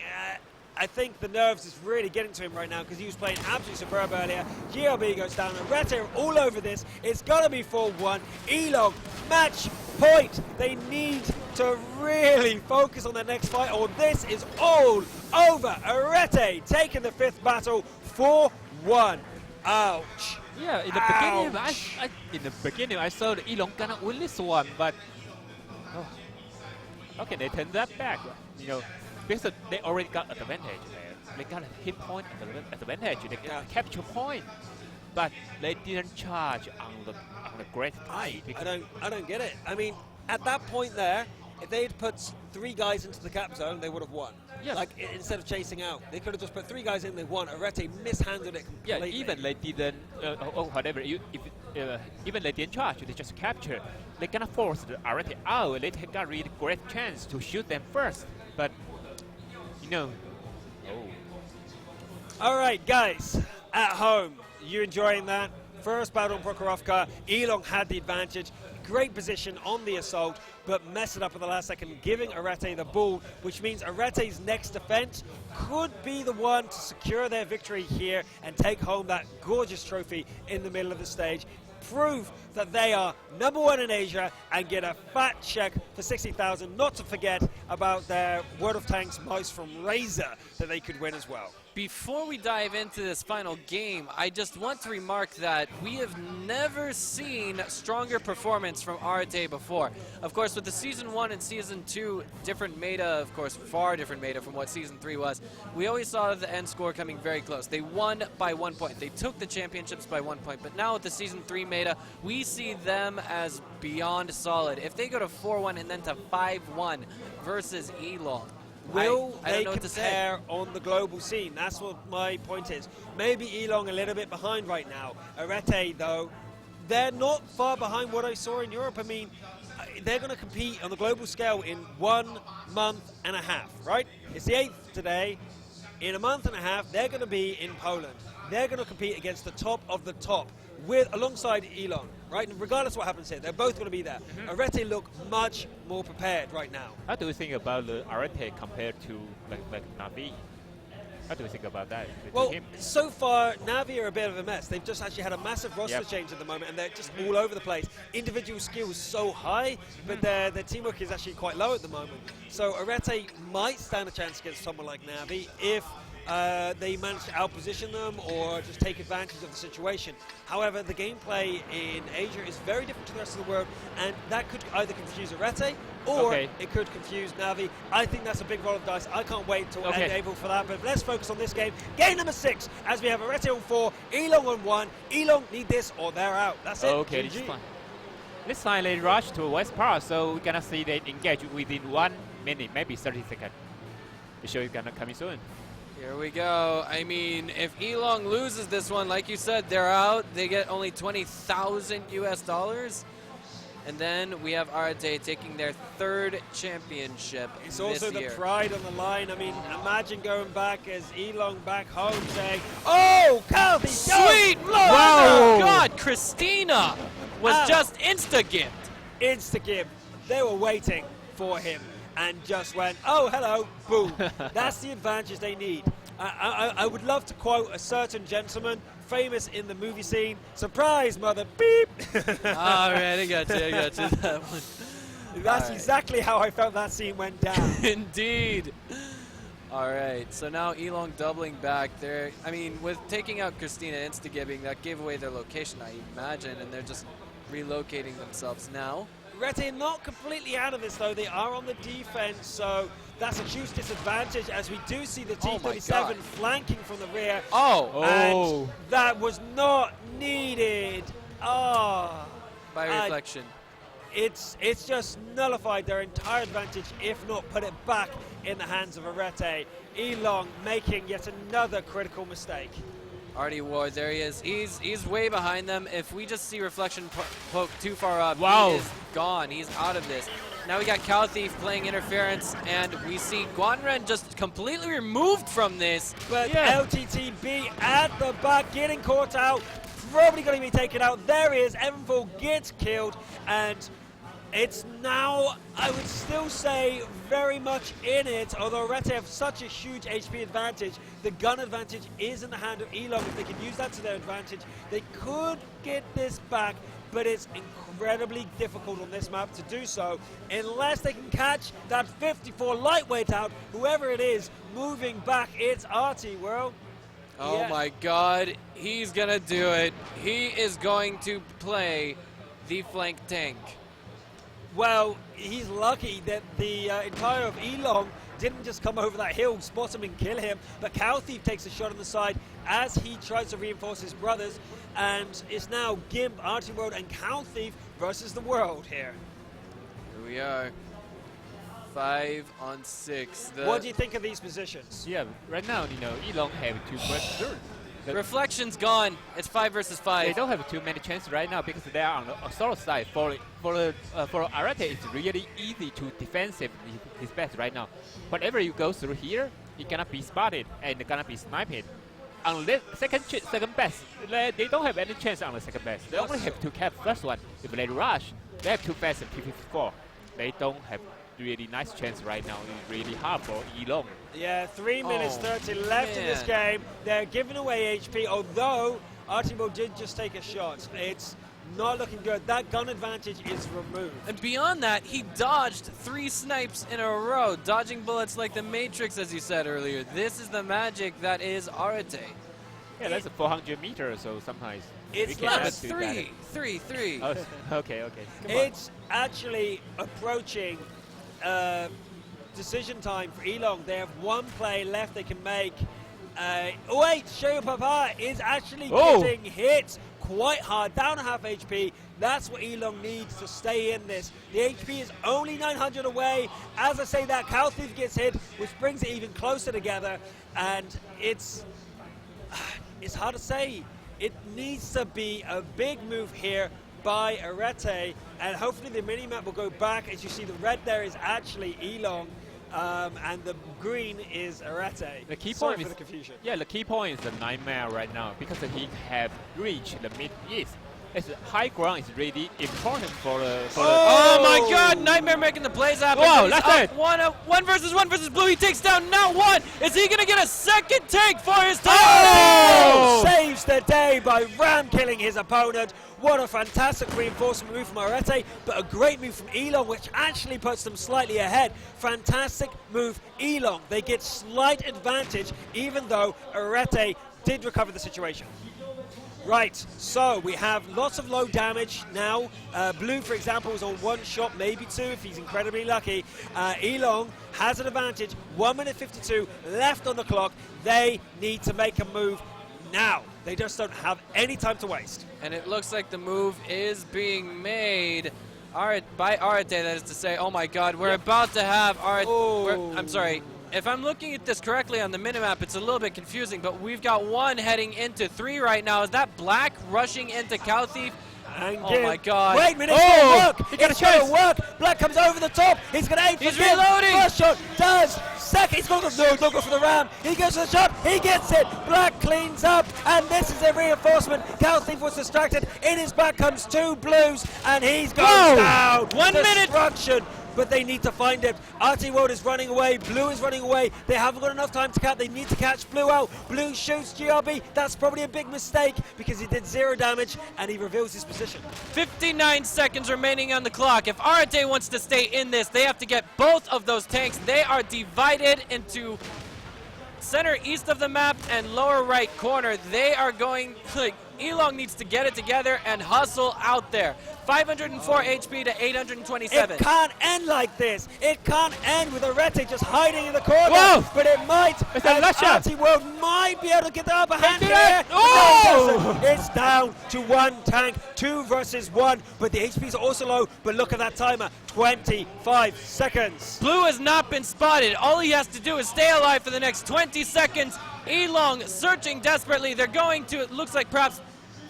I think the nerves is really getting to him right now because he was playing absolutely superb earlier. GRB goes down. ARETE are all over this. It's got to be 4-1. ELONG, match point. They need to really focus on their next fight or this is all over. ARETE taking the 5th battle 4-1. Ouch. Yeah, in the beginning, I saw the ELONG gonna win this one, but how can they turn that back? Because they already got advantage there. They got a hit point advantage. They got a capture point, but they didn't charge on the great tide. I don't get it. I mean, at that point there, if they had put 3 guys into the cap zone, they would have won. Yes. Like, instead of chasing out, they could have just put 3 guys in, they won. ARETE mishandled it completely. Yeah, even they didn't, even they didn't charge, they just capture. They're gonna force the ARETE out. They got a really great chance to shoot them first, but All right, guys, at home, you enjoying that? First battle on Prokhorovka, ELONG had the advantage. Great position on the assault, but messed it up at the last second, giving ARETE the ball, which means ARETE's next defense could be the one to secure their victory here and take home that gorgeous trophy in the middle of the stage. Prove that they are #1 in Asia and get a fat check for 60,000. Not to forget about their World of Tanks mouse from Razer that they could win as well. Before we dive into this final game, I just want to remark that we have never seen stronger performance from ARETE before. Of course, with the Season 1 and Season 2 different meta, of course, far different meta from what Season 3 was, we always saw the end score coming very close. They won by 1 point. They took the championships by 1 point. But now with the Season 3 meta, we see them as beyond solid. If they go to 4-1 and then to 5-1 versus ELONG, Will I they don't know what to say. compare on the global scene? That's what my point is. Maybe ELONG a little bit behind right now. ARETE, though, they're not far behind what I saw in Europe. I mean, they're going to compete on the global scale in 1 month and a half, right? It's the 8th today. In a month and a half, they're going to be in Poland. They're going to compete against the top of the top alongside ELONG, right? And regardless of what happens here, they're both going to be there. ARETE look much more prepared right now. How do you think about the ARETE compared to like Navi? How do you think about that? Well, so far, Navi are a bit of a mess. They've just actually had a massive roster change at the moment, and they're just all over the place. Individual skill is so high, but their teamwork is actually quite low at the moment. So ARETE might stand a chance against someone like Navi if they manage to outposition them or just take advantage of the situation. However, the gameplay in Asia is very different to the rest of the world, and that could either confuse ARETE or it could confuse Navi. I think that's a big roll of dice. I can't wait until end April for that, but let's focus on this game. Game number 6, as we have ARETE on 4, ELONG on 1. ELONG need this or they're out. That's it. Okay, this is fine. Let's finally rush to West Part, so we're gonna see they engage within 1 minute, maybe 30 seconds. The show is gonna come soon. Here we go. I mean, if ELONG loses this one, like you said, they're out. They get only 20,000 US dollars. And then we have ARETE taking their 3rd championship It's also this year. the pride on the line. I mean, imagine going back as ELONG back home saying, "Oh, Calvi, Sweet Lord! Wow. Oh God, Christina was just insta-gift. Insta-give." They were waiting for him and just went, "Oh, hello, boom." That's the advantage they need. I would love to quote a certain gentleman, famous in the movie scene, "Surprise, mother, beep." All right, I got you, that one. That's exactly how I felt that scene went down. Indeed. All right, so now ELONG doubling back there. I mean, with taking out Christina insta-gibbing, that gave away their location, I imagine, and they're just relocating themselves now. ARETE not completely out of this, though. They are on the defense, so that's a huge disadvantage as we do see the T-37 flanking from the rear. And that was not needed. By reflection. It's just nullified their entire advantage, if not put it back in the hands of ARETE. ELONG making yet another critical mistake. Artie Ward, there he is. He's way behind them. If we just see reflection poke too far up, he is gone. He's out of this. Now we got Cow Thief playing interference, and we see Guanren just completely removed from this. But LTTB at the back, getting caught out, probably going to be taken out. There he is. Evanfall gets killed, and it's now, I would still say, very much in it, although ARETE have such a huge HP advantage. The gun advantage is in the hand of ELONG. If they can use that to their advantage, they could get this back, but it's incredibly difficult on this map to do so, unless they can catch that 54 lightweight out, whoever it is, moving back. It's Artie, World. Oh my God, he's gonna do it. He is going to play the flank tank. Well, he's lucky that the entire of ELONG didn't just come over that hill, spot him and kill him, but Cow Thief takes a shot on the side as he tries to reinforce his brothers, and it's now Gimp, Artie World, and Cow Thief versus the world here. Here we are. 5 on 6. What do you think of these positions? Yeah, right now, ELONG have 2 questions. The reflection's gone. It's 5 versus 5. They don't have too many chances right now because they are on the solo side. For ARETE, it's really easy to defensive his best right now. Whatever you go through here, he cannot be spotted and gonna be sniped. On the second best, they don't have any chance on the second best. They only have to cap first one. If they rush, they have 2 fast and P54. They don't have really nice chance right now. It's really hard for ELONG. Yeah, 3 minutes 30 left in this game. They're giving away HP, although Artimo did just take a shot. It's not looking good. That gun advantage is removed. And beyond that, he dodged 3 snipes in a row, dodging bullets like the Matrix, as you said earlier. This is the magic that is ARETE. Yeah, that's a 400 meters, so sometimes It's we like cannot It's do three. that. Oh, okay. Come on. It's actually approaching decision time for ELONG. They have 1 play left they can make. Oh wait, Shoyo Papa is actually getting hit quite hard, down a half HP. That's what ELONG needs to stay in this. The HP is only 900 away. As I say that, Kalthief gets hit, which brings it even closer together. And it's hard to say. It needs to be a big move here by ARETE, and hopefully the mini-map will go back. As you see, the red there is actually ELONG, and the green is ARETE. The key Sorry point for is the confusion. Yeah, the key point is the nightmare right now because he have reached the mid-east. It's high ground is really important for the. Oh my God! Nightmare making the plays happen. Wow, He's that's up it. One versus Blue. He takes down not one. Is he gonna get a second take for his team? Oh! Saves the day by ram killing his opponent. What a fantastic reinforcement move from ARETE, but a great move from ELONG, which actually puts them slightly ahead. Fantastic move, ELONG. They get slight advantage, even though ARETE did recover the situation. Right, so we have lots of low damage now. Blue, for example, was on 1 shot, maybe 2 if he's incredibly lucky. ELONG has an advantage, 1 minute 52 left on the clock. They need to make a move now. They just don't have any time to waste. And it looks like the move is being made by ARETE, that is to say. Oh my God, we're about to have ARETE. I'm sorry. If I'm looking at this correctly on the minimap, it's a little bit confusing, but we've got 1 heading into 3 right now. Is that Black rushing into Kalthief? Oh my God. Wait a minute, it's going to work. He got a It's going to chance. work. Black comes over the top. He's going to aim for He's the kill. reloading. First shot does. Second, he's going to go. No, don't go for the ram. He goes for the shot. He gets it. Black cleans up, and this is a reinforcement. Kalthief was distracted. In his back comes 2 blues, and he's going down. 1 minute. Destruction. But they need to find it. RT World is running away. Blue is running away. They haven't got enough time to catch. They need to catch Blue out. Blue shoots GRB. That's probably a big mistake because he did 0 damage and he reveals his position. 59 seconds remaining on the clock. If ARETE wants to stay in this, they have to get both of those tanks. They are divided into center east of the map and lower right corner. They are going, ELONG needs to get it together and hustle out there. 504 HP to 827. It can't end like this. It can't end with ARETE just hiding in the corner. Whoa! But it might. It's a last shot. RT World might be able to get the upper hand do here. it. Oh! No, it doesn't. It's down to 1 tank, 2 versus 1. But the HPs are also low. But look at that timer, 25 seconds. Blue has not been spotted. All he has to do is stay alive for the next 20 seconds. ELONG searching desperately. They're going to, it looks like perhaps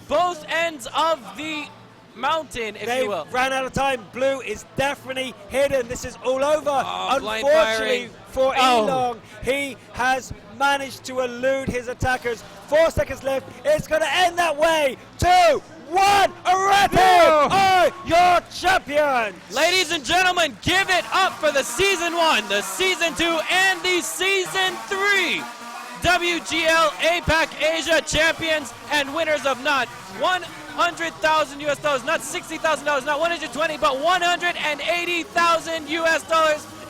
both ends of the mountain, if They you will. ran out of time. Blue is definitely hidden. This is all over. Blind Unfortunately firing. for ELONG, he has managed to elude his attackers. 4 seconds left. It's going to end that way. 2, 1. ARETE are your champions. Ladies and gentlemen, give it up for the Season 1, the Season 2, and the Season 3 WGL APAC-ASIA champions and winners of not $100,000 US, not $60,000, not 120, but $180,000 US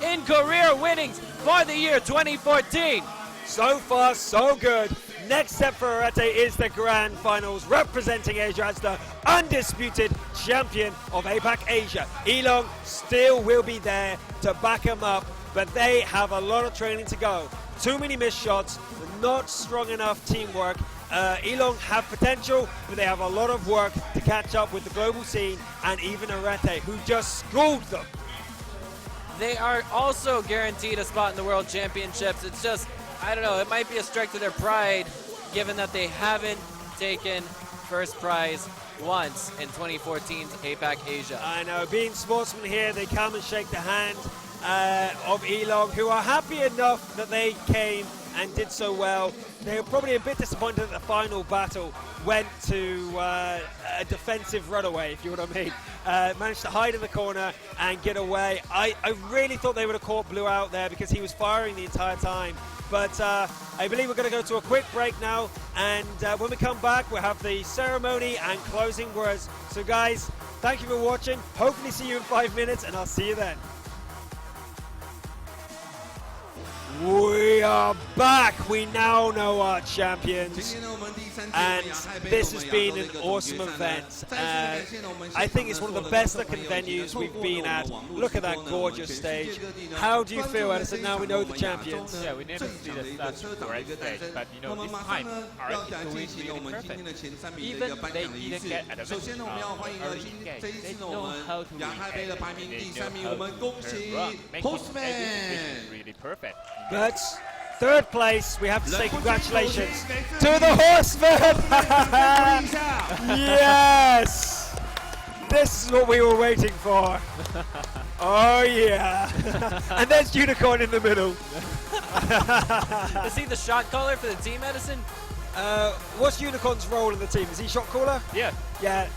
in career winnings for the year 2014. So far, so good. Next step for ARETE is the Grand Finals, representing Asia as the undisputed champion of APAC-ASIA. ELONG still will be there to back him up, but they have a lot of training to go. Too many missed shots, not strong enough teamwork. ELONG have potential, but they have a lot of work to catch up with the global scene and even ARETE, who just schooled them. They are also guaranteed a spot in the World Championships. It's just, I don't know, it might be a strike to their pride, given that they haven't taken first prize once in 2014's APAC-ASIA. I know, being sportsmen here, they come and shake the hand of ELONG, who are happy enough that they came and did so well. They were probably a bit disappointed that the final battle went to a defensive runaway, if you know what I mean. Managed to hide in the corner and get away. I really thought they would have caught Blue out there because he was firing the entire time. But I believe we're going to go to a quick break now, and when we come back, we'll have the ceremony and closing words. So guys, thank you for watching. Hopefully see you in 5 minutes, and I'll see you then. We are back. We now know our champions, and this has been an awesome event. I think it's one of the best looking venues we've been at. Look at that gorgeous stage. How do you feel, Edison, now we know the champions? Yeah, we never see the such great stage, but you know, this time ARETE is doing really perfect. Even they didn't get advantage early in game. They know how to react, they know how to run, making every decision really perfect. But third place, we have to say congratulations to the Horsemen! Yes! This is what we were waiting for. Oh yeah! And there's Unicorn in the middle. Is he the shot caller for the team, Edison? What's Unicorn's role in the team? Is he shot caller? Yeah. Yeah.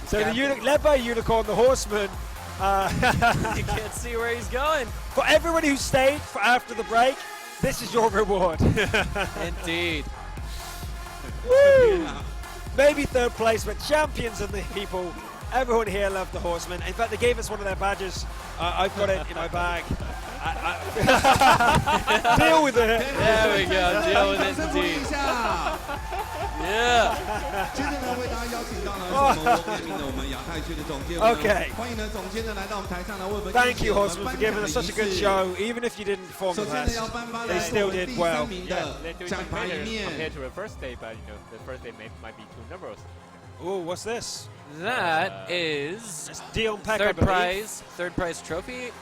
So led by Unicorn, the Horseman. You can't see where he's going. For everyone who stayed for after the break, this is your reward. Indeed. Woo! Maybe third place, but champions and the people. Everyone here loved the Horsemen. In fact, they gave us one of their badges. I've got it in my bag. Deal with it. There we go. Deal with it, indeed. Yeah. Okay. Thank you, Horsemen, for giving us such a good show. Even if you didn't perform the best, they still did well. Yeah, they're doing much better compared to the first day, but you know, the first day might be too nervous. Oh, what's this? That is Dion Peck, third prize trophy,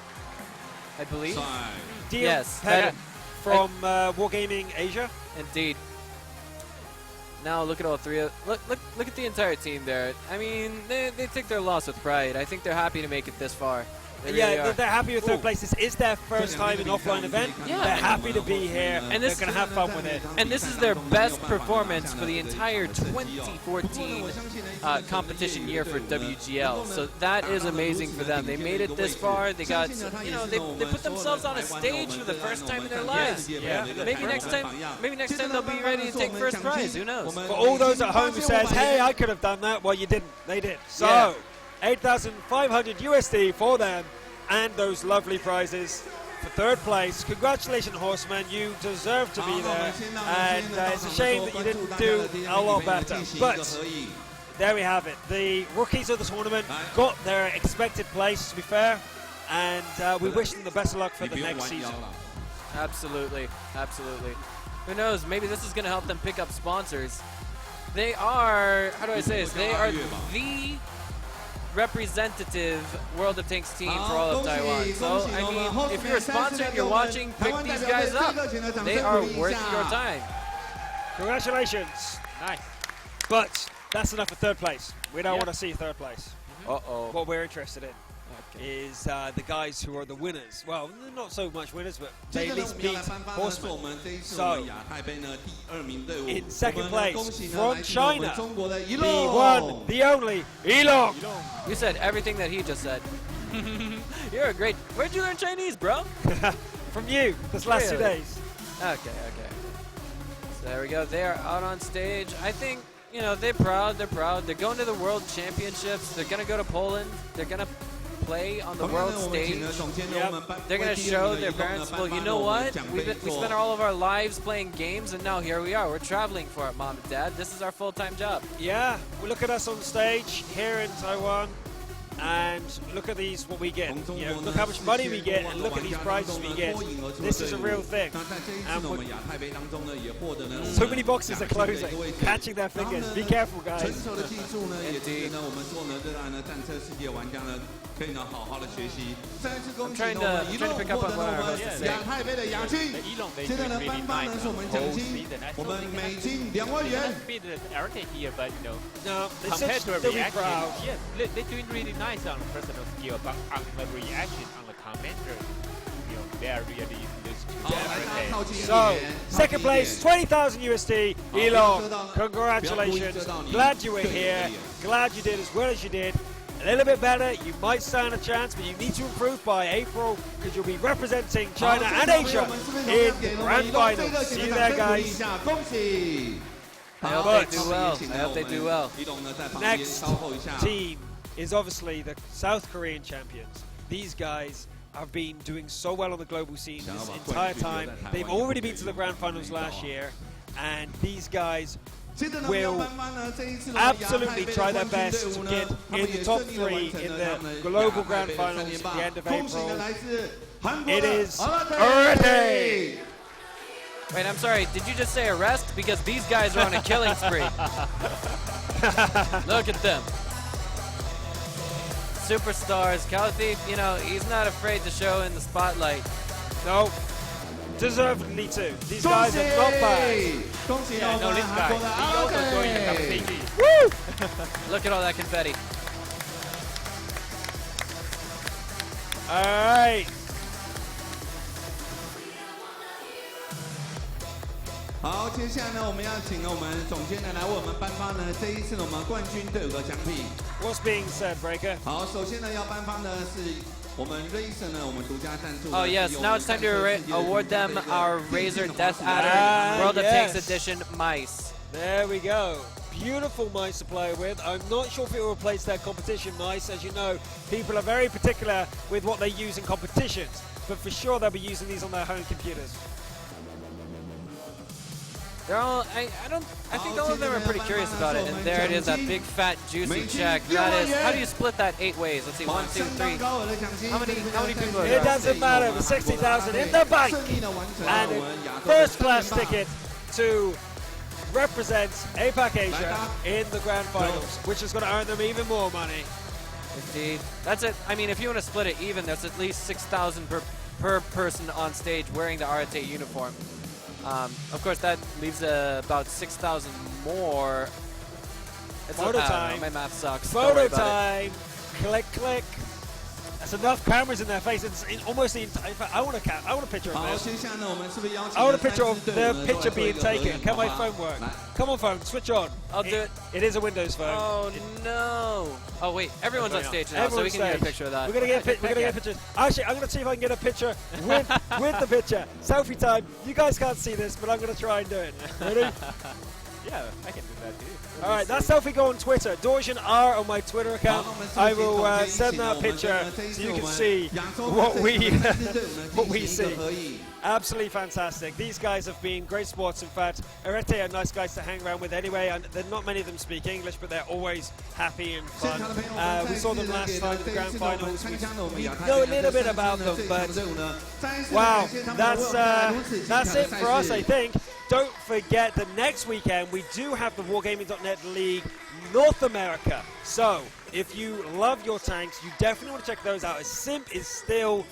I believe. Dion Yes, Peck from Wargaming Asia. Indeed. Now look at all three. Look at the entire team there. I mean, they take their loss with pride. I think they're happy to make it this far. They really they're happy with third place. This is their first time in offline event. Yeah. They're happy to be here, and they're going to have fun with it. And this is their best performance for the entire 2014 competition year for WGL. So that is amazing for them. They made it this far. They got, you know, they put themselves on a stage for the first time in their lives. Yeah. Maybe next time they'll be ready to take first prize. Who knows? For all those at home who says, "Hey, I could have done that," well, you didn't. They did. So, 8,500 USD for them, and those lovely prizes for third place. Congratulations, Horsemen. You deserve to be there, and it's a shame that you didn't do a lot better. But there we have it. The rookies of the tournament got their expected place, to be fair, and we wish them the best of luck for the next season. Absolutely, absolutely. Who knows? Maybe this is going to help them pick up sponsors. They are, how do I say this? They are the representative World of Tanks team for all of Taiwan. So, I mean, if you're a sponsor and you're watching, pick these guys up. They are worth your time. Congratulations. Nice. But that's enough for third place. We don't want to see third place. Uh-oh. What we're interested in is the guys who are the winners. Well, not so much winners, but they at least beat Horsemen. So, in second place, from China, the one, the only, ELONG. You said everything that he just said. You're a great... Where'd you learn Chinese, bro? From you, this last 2 days. Okay. So there we go. They are out on stage. I think, you know, they're proud. They're going to the World Championships. They're going to go to Poland. They're going to play on the world stage. They're going to show their parents, well, you know what? We spent all of our lives playing games, and now here we are. We're traveling for it, Mom and Dad. This is our full-time job. Yeah, well, look at us on stage here in Taiwan, and look at these, what we get. You know, look how much money we get, and look at these prizes we get. This is a real thing. And so many boxes are closing, catching their fingers. Be careful, guys. Indeed. I'm trying to pick up on what our host is saying. The ELONG, they doing really nice on the whole season. I don't think they have beat the ARETE here, but you know, No, compared to a still be reaction, proud. yes, they're doing really nice on personal skill, but on the reaction, on the commander, you know, they are really those two. So, second place, 20,000 USD, ELONG. Congratulations. Glad you were here. Glad you did as well as you did. little bit better, you might stand a chance, but you need to improve by April because you'll be representing China and Asia in the grand final. See you there, guys. I hope they do well. I hope they do well. Next team is obviously the South Korean champions. These guys have been doing so well on the global scene this entire time. They've already been to the grand finals last year, and these guys will absolutely try their best to get in the top 3 in the global grand finals at the end of April. It is ARETE! Wait, I'm sorry, did you just say arrest? Because these guys are on a killing spree. Look at them. Superstars. Calithi, you know, he's not afraid to show in the spotlight. No, deservedly too. These guys are not bad. Yeah, no, this guy. He also joined the competition. Woo! Look at all that confetti. All right. 好，接下来呢，我们要请我们总监呢来为我们颁发呢这一次呢我们冠军队伍的奖品。What's being said, Breaker? 好，首先呢要颁发的是我们 Razer 呢我们独家赞助。Oh yes, now it's time to award them our Razer Death Adder World of Tanks Edition mice. There we go. Beautiful mice to play with. I'm not sure if it will replace their competition mice. As you know, people are very particular with what they use in competitions, but for sure they'll be using these on their home computers. They're all, I think all of them are pretty curious about it. And there it is, that big fat juicy check. That is, how do you split that 8 ways? Let's see, 1, 2, 3. How many people are there? It doesn't matter, the 60,000 in the bank. And a first class ticket to represent APAC-ASIA in the grand finals, which is going to earn them even more money. Indeed. That's it. I mean, if you want to split it even, that's at least 6,000 per person on stage wearing the ARETE uniform. Of course, that leaves about 6,000 more. Photo time. My math sucks. Photo time. Click, click. That's enough cameras in their face. It's almost the entire. In fact, I want a picture of this. I want a picture of the picture being taken. Can my phone work? Come on, phone. Switch on. I'll do it. It is a Windows phone. Oh no! Oh wait, everyone's on stage now, so we can get a picture of that. We're gonna get pictures. Actually, I'm gonna see if I can get a picture with the picture. Selfie time. You guys can't see this, but I'm gonna try and do it. Ready? Yeah, I can do that too. All right, that selfie go on Twitter. Dorjan R on my Twitter account. I will send that picture so you can see what we see. Absolutely fantastic. These guys have been great sports. In fact, ARETE are nice guys to hang around with anyway. And not many of them speak English, but they're always happy and fun. We saw them last time in the grand finals. We know a little bit about them, but wow, that's it for us, I think. Don't forget that next weekend we do have the Wargaming.net League North America. So if you love your tanks, you definitely want to check those out. As Simp is still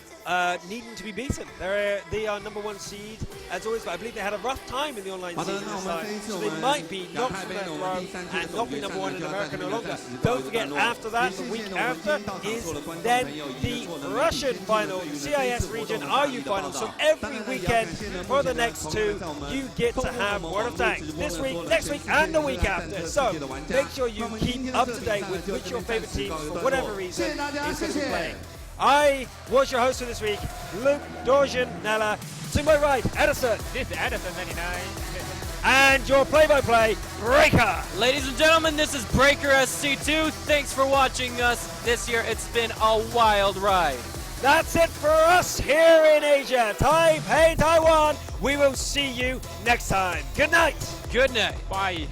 needing to be beaten. They are #1 seed as always, but I believe they had a rough time in the online season this time, so they might be knocked from their throne and not be #1 in America no longer. Don't forget, after that, the week after is then the Russian final, CIS region RU final. So every weekend for the next 2, you get to have World of Tanks this week, next week, and the week after. So make sure you keep up to date with which your favorite teams, for whatever reason, is going to be playing. I was your host for this week, Luke, Dorjan, Nella. To my right, Edison. This is Edison 99. And your play-by-play, Breaker. Ladies and gentlemen, this is Breaker SC2. Thanks for watching us this year. It's been a wild ride. That's it for us here in Asia. Taipei, Taiwan. We will see you next time. Good night. Good night. Bye.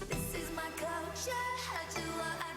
This is my culture. How do I